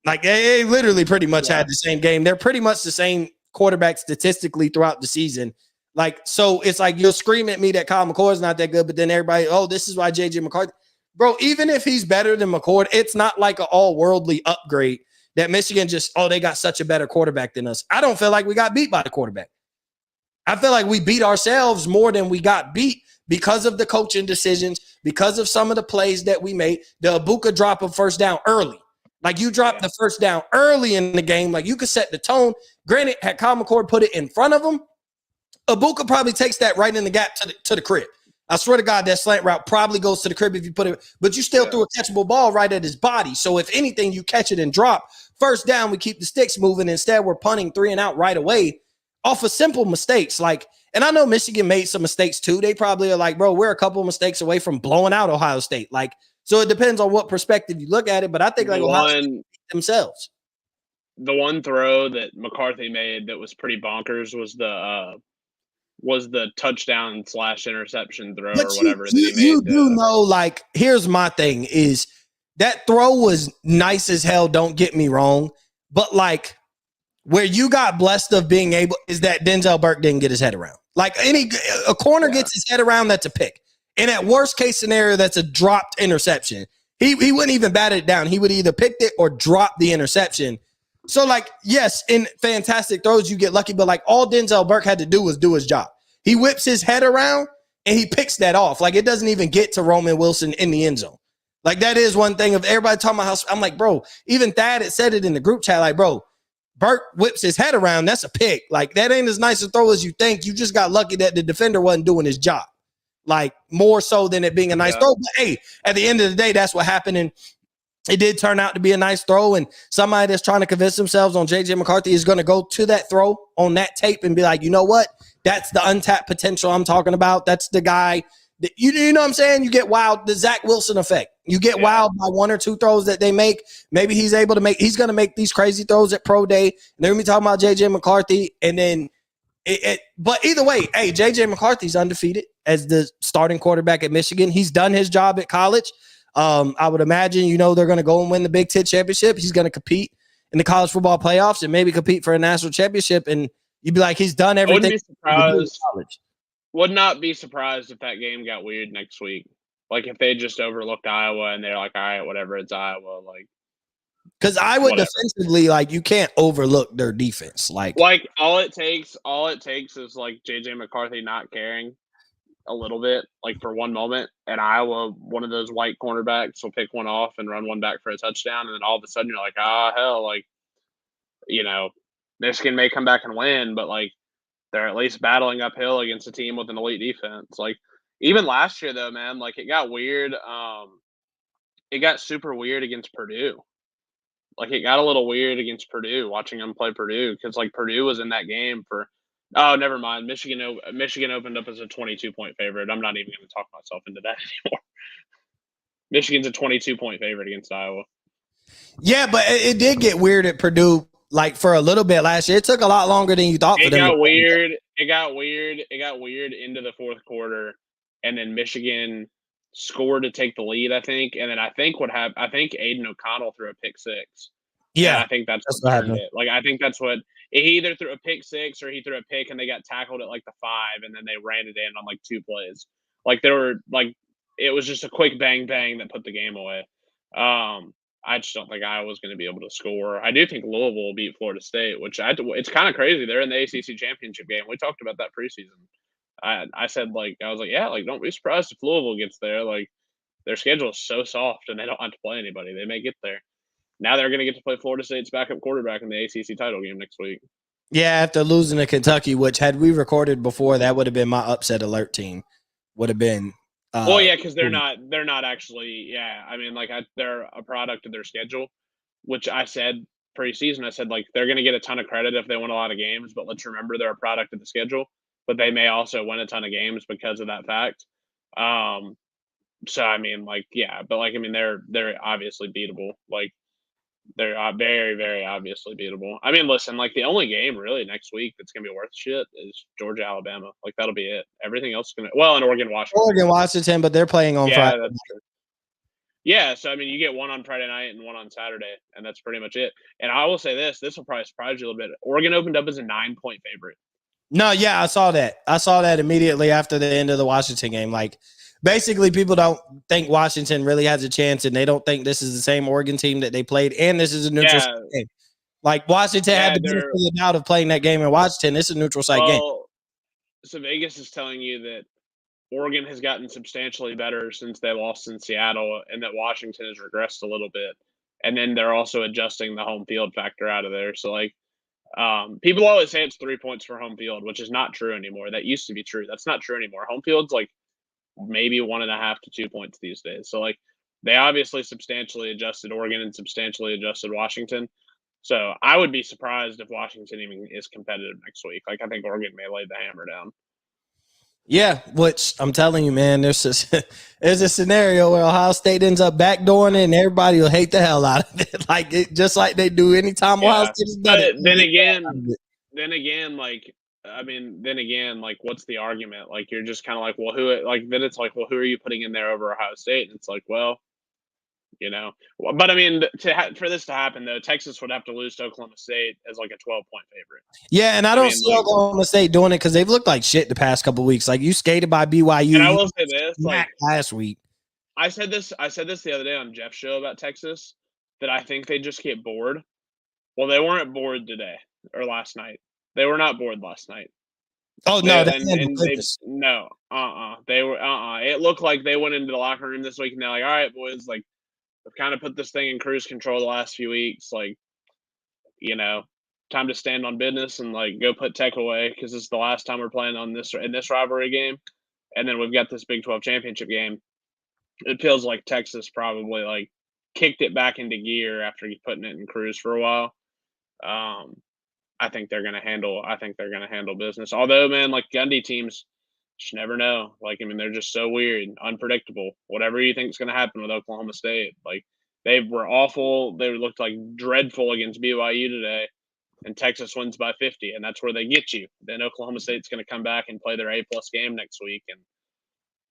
Like, they literally pretty much had the same game. They're pretty much the same quarterback statistically throughout the season. Like, so it's like you'll scream at me that Kyle McCord is not that good, but then everybody, oh, this is why JJ McCarthy. Bro, even if he's better than McCord, it's not like an all-worldly upgrade that Michigan they got such a better quarterback than us. I don't feel like we got beat by the quarterback. I feel like we beat ourselves more than we got beat because of the coaching decisions, because of some of the plays that we made. The Ibuka drop of first down early. Like you dropped the first down early in the game. Like you could set the tone. Granted, had Kyle McCord put it in front of him, Ibuka probably takes that right in the gap to the crib. I swear to God, that slant route probably goes to the crib if you put it, but you still threw a catchable ball right at his body. So if anything, you catch it and drop. First down, we keep the sticks moving. Instead, we're punting 3 and out right away off of simple mistakes. Like, and I know Michigan made some mistakes too. They probably are like, bro, we're a couple of mistakes away from blowing out Ohio State. Like, so it depends on what perspective you look at it. But I think like Ohio State beat themselves. The one throw that McCarthy made that was pretty bonkers was the touchdown / interception throw or whatever that he made. You do know, like, here's my thing is that throw was nice as hell. Don't get me wrong. But like where you got blessed of being able is that Denzel Burke didn't get his head around. Like a corner gets his head around, that's a pick. And at worst case scenario, that's a dropped interception. He wouldn't even bat it down. He would either pick it or drop the interception. So, like, yes, in fantastic throws, you get lucky, but like all Denzel Burke had to do was do his job. He whips his head around and he picks that off. Like, it doesn't even get to Roman Wilson in the end zone. Like, that is one thing of everybody talking about how I'm like, bro, even Thad had said it in the group chat, like, bro, Burke whips his head around. That's a pick. Like, that ain't as nice a throw as you think. You just got lucky that the defender wasn't doing his job. like more so than it being a nice throw. But hey, at the end of the day, that's what happened. And it did turn out to be a nice throw. And somebody that's trying to convince themselves on JJ McCarthy is going to go to that throw on that tape and be like, you know what? That's the untapped potential I'm talking about. That's the guy that, you know what I'm saying? You get wild, the Zach Wilson effect. You get wild by one or two throws that they make. Maybe he's able to make, he's going to make these crazy throws at pro day. And they're going to be talking about JJ McCarthy. And then, but either way, hey, JJ McCarthy's undefeated as the starting quarterback at Michigan. He's done his job at college. I would imagine, they're going to go and win the Big Ten championship. He's going to compete in the college football playoffs and maybe compete for a national championship. And you'd be like, he's done everything. Would not be surprised if that game got weird next week. Like if they just overlooked Iowa and they're like, all right, whatever, it's Iowa. Like, because Iowa defensively, like you can't overlook their defense. Like all it takes is like JJ McCarthy not caring a little bit, like for one moment, and Iowa, one of those white cornerbacks will pick one off and run one back for a touchdown, and then all of a sudden you're like, hell, like, Michigan may come back and win, but like they're at least battling uphill against a team with an elite defense. Like even last year though, man, like it got weird. It got super weird against Purdue. Like it got a little weird against Purdue, watching them play Purdue, because like Purdue was in that game for. Oh, never mind. Michigan opened up as a 22-point favorite. I'm not even going to talk myself into that anymore. Michigan's a 22-point favorite against Iowa. Yeah, but it did get weird at Purdue, like for a little bit last year. It took a lot longer than you thought for them. It got weird. It got weird into the fourth quarter, and then Michigan scored to take the lead, I think. And then I think Aiden O'Connell threw a pick six. Yeah, and I think that's what turned it. Like I think that's what he either threw a pick six or he threw a pick and they got tackled at like the 5 and then they ran it in on like 2 plays. Like there were like it was just a quick bang bang that put the game away. I just don't think Iowa's going to be able to score. I do think Louisville will beat Florida State, which it's kind of crazy. They're in the ACC championship game. We talked about that preseason. I said like I was like yeah, like don't be surprised if Louisville gets there. Like their schedule is so soft and they don't have to play anybody. They may get there. Now they're going to get to play Florida State's backup quarterback in the ACC title game next week. Yeah, after losing to Kentucky, which had we recorded before, that would have been my upset alert team. Would have been. Well, yeah, because they're not actually. Yeah, I mean, like they're a product of their schedule, which I said preseason. I said like they're going to get a ton of credit if they win a lot of games, but let's remember they're a product of the schedule. But they may also win a ton of games because of that fact. So I mean, like, yeah, but like I mean, they're obviously beatable. Like. They're very, very obviously beatable. I mean, listen, like the only game really next week that's going to be worth shit is Georgia, Alabama. Like that'll be it. Everything else is going to, and Oregon, Washington, but they're playing on Friday. That's true. Yeah. So, I mean, you get one on Friday night and one on Saturday, and that's pretty much it. And I will say this will probably surprise you a little bit. Oregon opened up as a 9-point favorite. No, yeah, I saw that immediately after the end of the Washington game. Like, basically, people don't think Washington really has a chance, and they don't think this is the same Oregon team that they played, and this is a neutral site game. Like, Washington had the benefit of the doubt of playing that game in Washington. This is a neutral site game. So Vegas is telling you that Oregon has gotten substantially better since they lost in Seattle, and that Washington has regressed a little bit. And then they're also adjusting the home field factor out of there. So, like, people always say it's 3 points for home field, which is not true anymore. That used to be true. That's not true anymore. Home field's like maybe 1.5 to 2 points these days. So like they obviously substantially adjusted Oregon and substantially adjusted Washington. So I would be surprised if Washington even is competitive next week. Like I think Oregon may lay the hammer down. Yeah, which I'm telling you, man, there's a scenario where Ohio State ends up backdooring it and everybody will hate the hell out of it. Like just like they do anytime Ohio State has done it. Then again, like, what's the argument? Like, you're just kind of like, well, then it's like, well, who are you putting in there over Ohio State? And it's like, well, but I mean, for this to happen, though, Texas would have to lose to Oklahoma State as like a 12-point favorite. Yeah, and I don't see Oklahoma State doing it because they've looked like shit the past couple of weeks. Like, you skated by BYU. And I will say this, like last week. I said this the other day on Jeff's show about Texas, that I think they just get bored. Well, they weren't bored today or last night. They were not bored last night. Oh no, they were It looked like they went into the locker room this week and they're like, all right, boys, like we've kind of put this thing in cruise control the last few weeks. Like, time to stand on business and like go put Tech away because it's the last time we're playing in this rivalry game. and then we've got this Big 12 championship game. It feels like Texas probably like kicked it back into gear after putting it in cruise for a while. Um, I think they're going to handle. I think they're going to handle business. Although, man, like Gundy teams, just never know. Like, I mean, they're just so weird, unpredictable. Whatever you think is going to happen with Oklahoma State, like they were awful. They looked like dreadful against BYU today, and Texas wins by 50, and that's where they get you. Then Oklahoma State's going to come back and play their A-plus game next week, and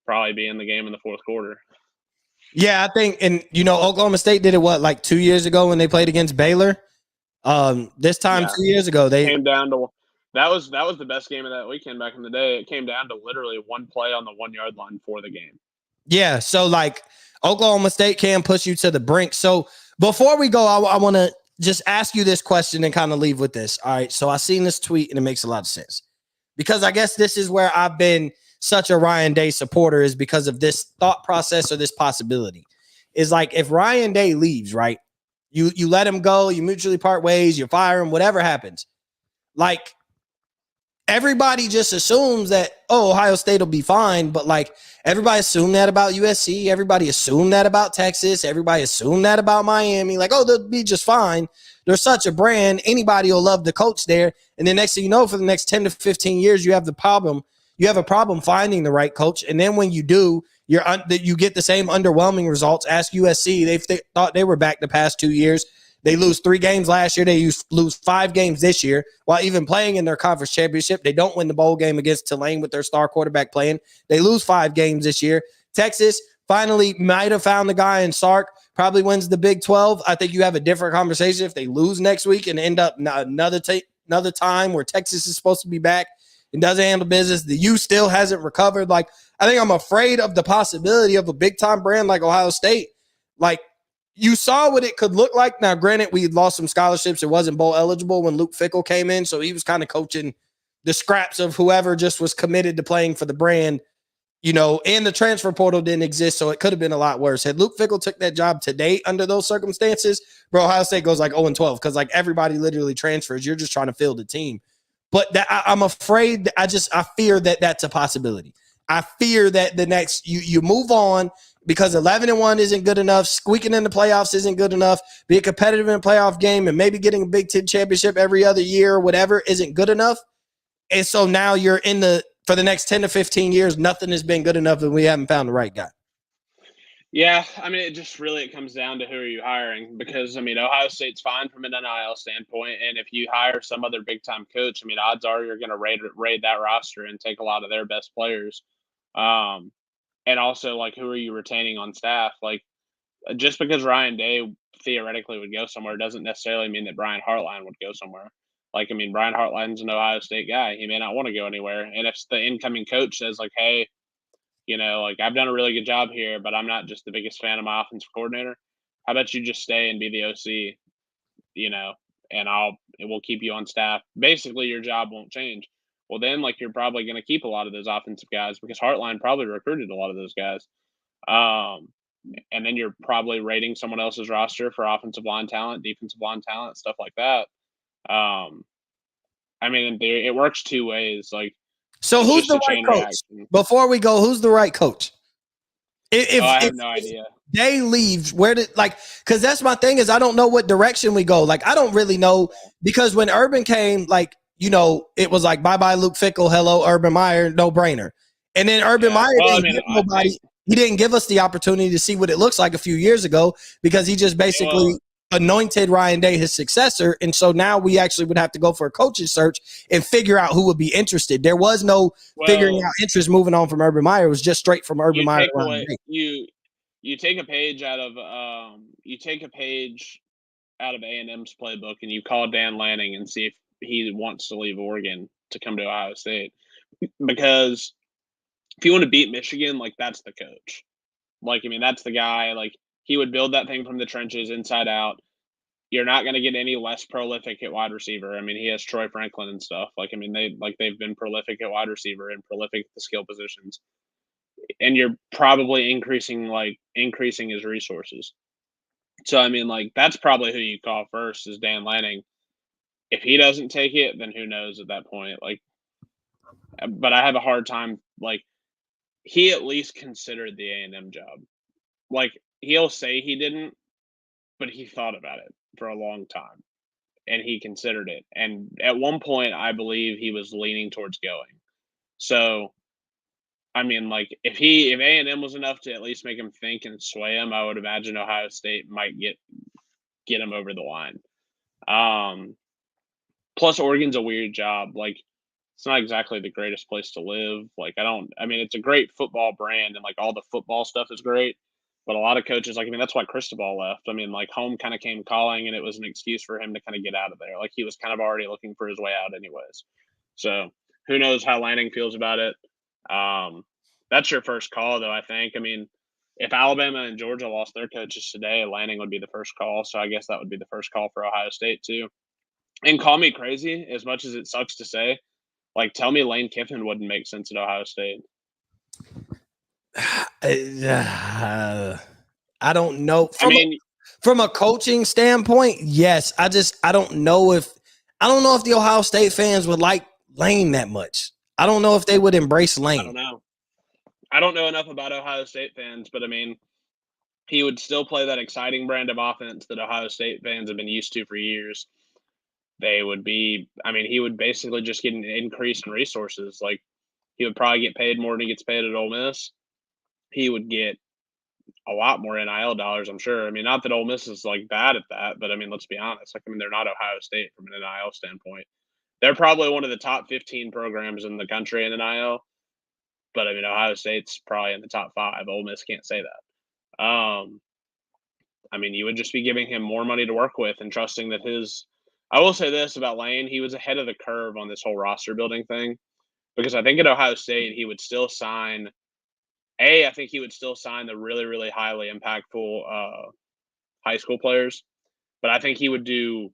probably be in the game in the fourth quarter. Yeah, I think, and Oklahoma State did it like 2 years ago when they played against Baylor. This time 2 years ago, they came down to that was the best game of that weekend back in the day. It came down to literally one play on the 1 yard line for the game. Yeah, so like Oklahoma State can push you to the brink. So before we go, I want to just ask you this question and kind of leave with this. All right, so I seen this tweet and it makes a lot of sense because I guess this is where I've been such a Ryan Day supporter is because of this thought process or this possibility. Is like if Ryan Day leaves, right? You let him go, you mutually part ways, you fire him, whatever happens. Like everybody just assumes that, Ohio State will be fine, but like everybody assumed that about USC, everybody assumed that about Texas, everybody assumed that about Miami, like, they'll be just fine. They're such a brand, anybody will love the coach there. And then next thing you know, for the next 10 to 15 years, you have a problem finding the right coach. And then when you do, you get the same underwhelming results. Ask USC. They thought they were back the past 2 years. They lose 3 games last year. They lose 5 games this year while even playing in their conference championship. They don't win the bowl game against Tulane with their star quarterback playing. They lose 5 games this year. Texas finally might have found the guy in Sark, probably wins the Big 12. I think you have a different conversation if they lose next week and end up another time where Texas is supposed to be back and doesn't handle business. The U still hasn't recovered. Like, I think I'm afraid of the possibility of a big-time brand like Ohio State. Like, you saw what it could look like. Now, granted, we lost some scholarships. It wasn't bowl eligible when Luke Fickell came in, so he was kind of coaching the scraps of whoever just was committed to playing for the brand, and the transfer portal didn't exist, so it could have been a lot worse. Had Luke Fickell took that job today under those circumstances, bro, Ohio State goes like 0-12 because like everybody literally transfers. You're just trying to field the team. But I'm afraid, I fear that that's a possibility. I fear that the next, you move on because 11-1 isn't good enough. Squeaking in the playoffs isn't good enough. Being competitive in a playoff game and maybe getting a Big Ten championship every other year or whatever isn't good enough. And so now you're for the next 10 to 15 years, nothing has been good enough and we haven't found the right guy. Yeah, I mean, it comes down to who are you hiring because, I mean, Ohio State's fine from an NIL standpoint, and if you hire some other big-time coach, I mean, odds are you're going to raid that roster and take a lot of their best players. And also, like, who are you retaining on staff? Like, just because Ryan Day theoretically would go somewhere doesn't necessarily mean that Brian Hartline would go somewhere. Like, I mean, Brian Hartline's an Ohio State guy. He may not want to go anywhere. And if the incoming coach says, like, hey, like I've done a really good job here, but I'm not just the biggest fan of my offensive coordinator. How about you just stay and be the OC, and we'll keep you on staff. Basically, your job won't change. Well, then, like, you're probably going to keep a lot of those offensive guys because Hartline probably recruited a lot of those guys. And then you're probably rating someone else's roster for offensive line talent, defensive line talent, stuff like that. I mean, it works 2 ways. Like, so who's the right coach? Reaction. Before we go, who's the right coach? I have no idea. They leave, because that's my thing is I don't know what direction we go. Like, I don't really know because when Urban came, like, it was like, bye-bye Luke Fickell, hello Urban Meyer, no brainer. And then Urban Meyer didn't give nobody. He didn't give us the opportunity to see what it looks like a few years ago because he just basically anointed Ryan Day his successor. And so now we actually would have to go for a coach's search and figure out who would be interested. There was no figuring out interest moving on from Urban Meyer. It was just straight from Urban Meyer. You take a page out of A&M's playbook and you call Dan Lanning and see if he wants to leave Oregon to come to Ohio State. Because if you want to beat Michigan, like, that's the coach. Like, I mean, that's the guy. Like, he would build that thing from the trenches inside out. You're not going to get any less prolific at wide receiver. I mean, he has Troy Franklin and stuff. Like, I mean, they've been prolific at wide receiver and prolific at the skill positions. And you're probably increasing his resources. So, I mean, like, that's probably who you call first is Dan Lanning. If he doesn't take it, then who knows at that point? Like, but I have a hard time, like, he at least considered the A&M job. Like, he'll say he didn't, but he thought about it for a long time, and he considered it. And at one point, I believe he was leaning towards going. So, I mean, like, if A&M was enough to at least make him think and sway him, I would imagine Ohio State might get him over the line. Plus, Oregon's a weird job. Like, it's not exactly the greatest place to live. Like, I mean, it's a great football brand, and like all the football stuff is great. But a lot of coaches, like, I mean, that's why Cristobal left. I mean, like, home kind of came calling, and it was an excuse for him to kind of get out of there. Like, he was kind of already looking for his way out, anyways. So, who knows how Lanning feels about it? That's your first call, though, I think. I mean, if Alabama and Georgia lost their coaches today, Lanning would be the first call. So, I guess that would be the first call for Ohio State, too. And call me crazy, as much as it sucks to say. Like, tell me Lane Kiffin wouldn't make sense at Ohio State. I don't know. From a coaching standpoint, yes. I don't know if the Ohio State fans would like Lane that much. I don't know if they would embrace Lane. I don't know. I don't know enough about Ohio State fans, but I mean, he would still play that exciting brand of offense that Ohio State fans have been used to for years. He would basically just get an increase in resources. Like, he would probably get paid more than he gets paid at Ole Miss. He would get a lot more NIL dollars, I'm sure. I mean, not that Ole Miss is like bad at that, but I mean, let's be honest. Like, I mean, they're not Ohio State from an NIL standpoint. They're probably one of the top 15 programs in the country in NIL, but I mean, Ohio State's probably in the top 5. Ole Miss can't say that. I mean, you would just be giving him more money to work with and trusting that I will say this about Lane. He was ahead of the curve on this whole roster building thing, because I think at Ohio State, he would still sign I think he would still sign the really, really highly impactful high school players, but I think he would do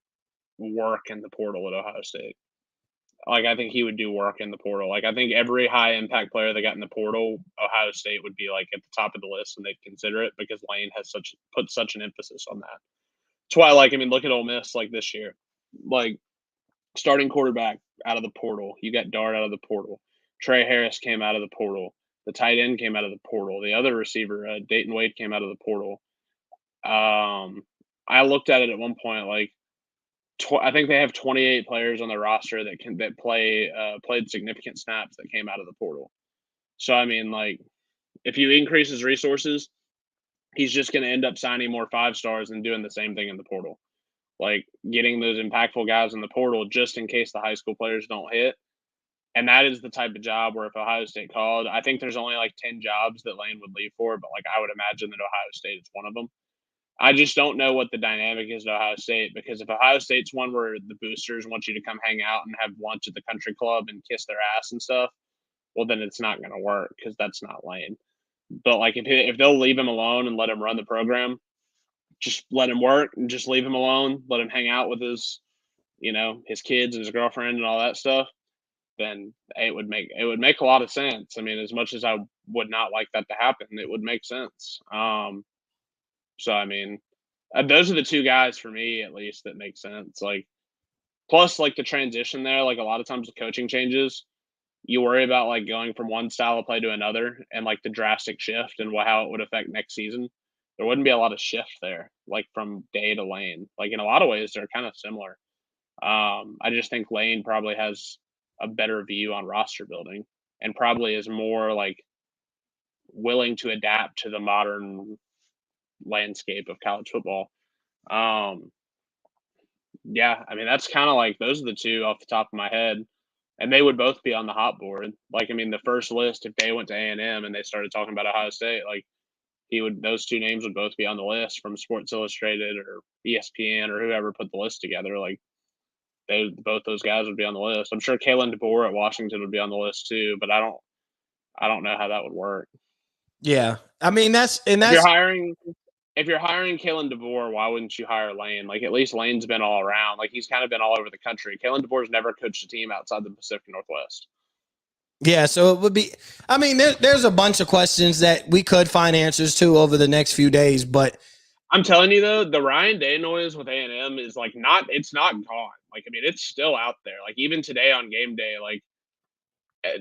work in the portal at Ohio State. Like, I think he would do work in the portal. Like, I think every high impact player that got in the portal, Ohio State would be like at the top of the list, and they'd consider it because Lane has put such an emphasis on that. That's why, like, I mean, look at Ole Miss like this year. Like, starting quarterback out of the portal. You got Dart out of the portal. Trey Harris came out of the portal. The tight end came out of the portal. The other receiver, Dayton Wade, came out of the portal. I looked at it at one point, like, I think they have 28 players on the roster that played significant snaps that came out of the portal. So, I mean, like, if you increase his resources, he's just going to end up signing more 5-stars and doing the same thing in the portal. Like, getting those impactful guys in the portal just in case the high school players don't hit. And that is the type of job where if Ohio State called, I think there's only like 10 jobs that Lane would leave for, but like, I would imagine that Ohio State is one of them. I just don't know what the dynamic is at Ohio State, because if Ohio State's one where the boosters want you to come hang out and have lunch at the country club and kiss their ass and stuff, well, then it's not going to work, because that's not Lane. But like, if they'll leave him alone and let him run the program, just let him work and just leave him alone, let him hang out with his kids and his girlfriend and all that stuff, then it would make a lot of sense. I mean, as much as I would not like that to happen, it would make sense. So, I mean, those are the two guys for me, at least, that make sense. Like, plus, like, the transition there, like, a lot of times the coaching changes, you worry about, like, going from one style of play to another and, like, the drastic shift and how it would affect next season. There wouldn't be a lot of shift there, like, from Day to Lane. Like, in a lot of ways, they're kind of similar. I just think Lane probably has a better view on roster building and probably is more, like, willing to adapt to the modern landscape of college football. Yeah, I mean, that's kind of like, those are the two off the top of my head, and they would both be on the hot board. Like, I mean, the first list, if they went to A&M and they started talking about Ohio State, like, those two names would both be on the list from Sports Illustrated or ESPN or whoever put the list together. Like, both those guys would be on the list. I'm sure Kalen DeBoer at Washington would be on the list too, but I don't know how that would work. Yeah, I mean, if you're hiring Kalen DeBoer, why wouldn't you hire Lane? Like, at least Lane's been all around. Like, he's kind of been all over the country. Kalen DeBoer's never coached a team outside the Pacific Northwest. Yeah, so it would be, I mean, there's a bunch of questions that we could find answers to over the next few days, but I'm telling you, though, the Ryan Day noise with A&M is like it's not gone. Like, I mean, it's still out there. Like, even today on game day, like,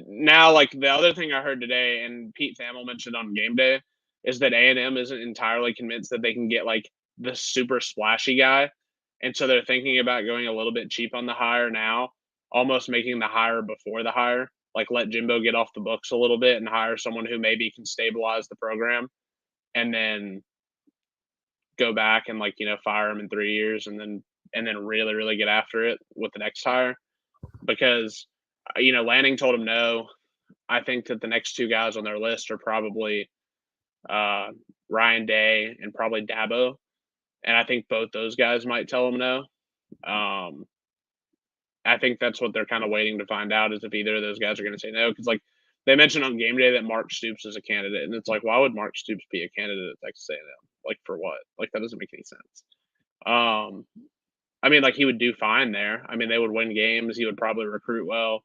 now, like the other thing I heard today, and Pete Thamel mentioned on game day, is that A&M isn't entirely convinced that they can get like the super splashy guy, and so they're thinking about going a little bit cheap on the hire now, almost making the hire before the hire, like let Jimbo get off the books a little bit and hire someone who maybe can stabilize the program, and then go back and like fire him in 3 years, and then really get after it with the next hire, because Lanning told him no. I think that the next two guys on their list are probably Ryan Day and probably Dabo, and I think both those guys might tell him no. I think that's what they're kind of waiting to find out, is if either of those guys are going to say no, because like they mentioned on game day that Mark Stoops is a candidate, and it's like, why would Mark Stoops be a candidate at Texas A&M? Like for what? Like that doesn't make any sense. I mean, like he would do fine there. I mean, they would win games. He would probably recruit well.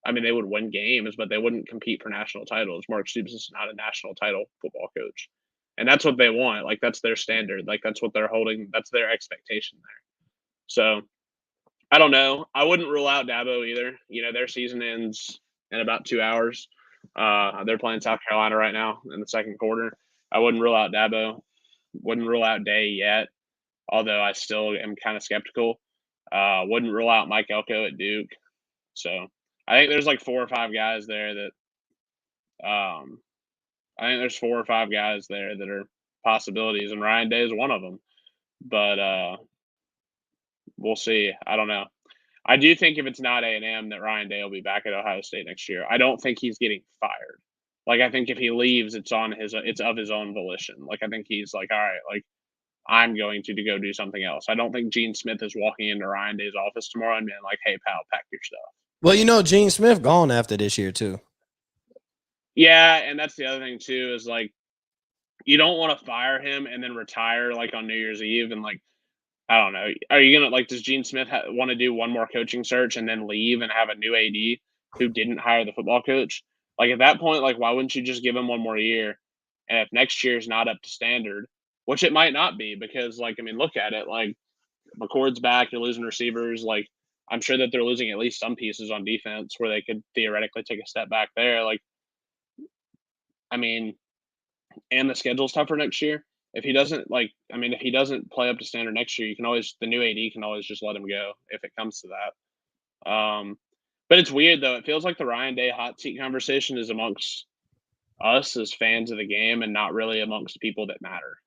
I mean, they would win games, but they wouldn't compete for national titles. Mark Stoops is not a national title football coach, and that's what they want. Like that's their standard. Like that's what they're holding. That's their expectation there. So I don't know. I wouldn't rule out Dabo either. Their season ends in about 2 hours. They're playing South Carolina right now in the second quarter. I wouldn't rule out Dabo. Wouldn't rule out Day yet, although I still am kind of skeptical. Wouldn't rule out Mike Elko at Duke. So I think there's like 4 or 5 guys there that are possibilities, and Ryan Day is one of them. But we'll see. I don't know. I do think if it's not A&M, that Ryan Day will be back at Ohio State next year. I don't think he's getting fired. Like I think if he leaves, it's of his own volition. Like I think he's like, all right, like I'm going to go do something else. I don't think Gene Smith is walking into Ryan Day's office tomorrow and being like, hey pal, pack your stuff. Well, Gene Smith gone after this year too. Yeah, and that's the other thing too, is like you don't want to fire him and then retire like on New Year's Eve, and like I don't know. Are you gonna like? Does Gene Smith want to do one more coaching search and then leave and have a new AD who didn't hire the football coach? Like at that point, like why wouldn't you just give him one more year? And if next year is not up to standard, which it might not be, because like I mean, look at it. Like McCord's back, you're losing receivers. Like I'm sure that they're losing at least some pieces on defense where they could theoretically take a step back there. Like, I mean, and the schedule's tougher next year. If he doesn't if he doesn't play up to standard next year, the new AD can always just let him go if it comes to that. But it's weird though. It feels like the Ryan Day hot seat conversation is amongst us as fans of the game and not really amongst people that matter.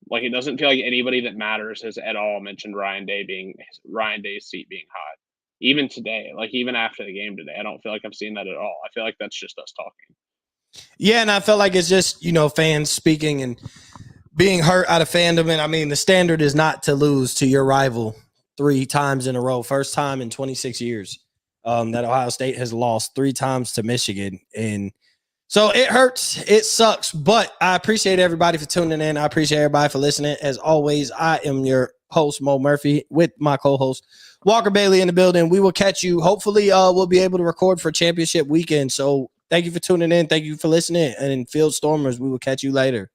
Like it doesn't feel like anybody that matters has at all mentioned Ryan Day's seat being hot. Even today, like even after the game today, I don't feel like I've seen that at all. I feel like that's just us talking. Yeah, and I felt like it's just, fans speaking and being hurt out of fandom. And I mean, the standard is not to lose to your rival 3 times in a row. First time in 26 years that Ohio State has lost 3 times to Michigan. And so it hurts. It sucks. But I appreciate everybody for tuning in. I appreciate everybody for listening. As always, I am your host, Mo Murphy, with my co-host, Walker Bailey, in the building. We will catch you. Hopefully, we'll be able to record for championship weekend. So thank you for tuning in. Thank you for listening. And Field Stormers, we will catch you later.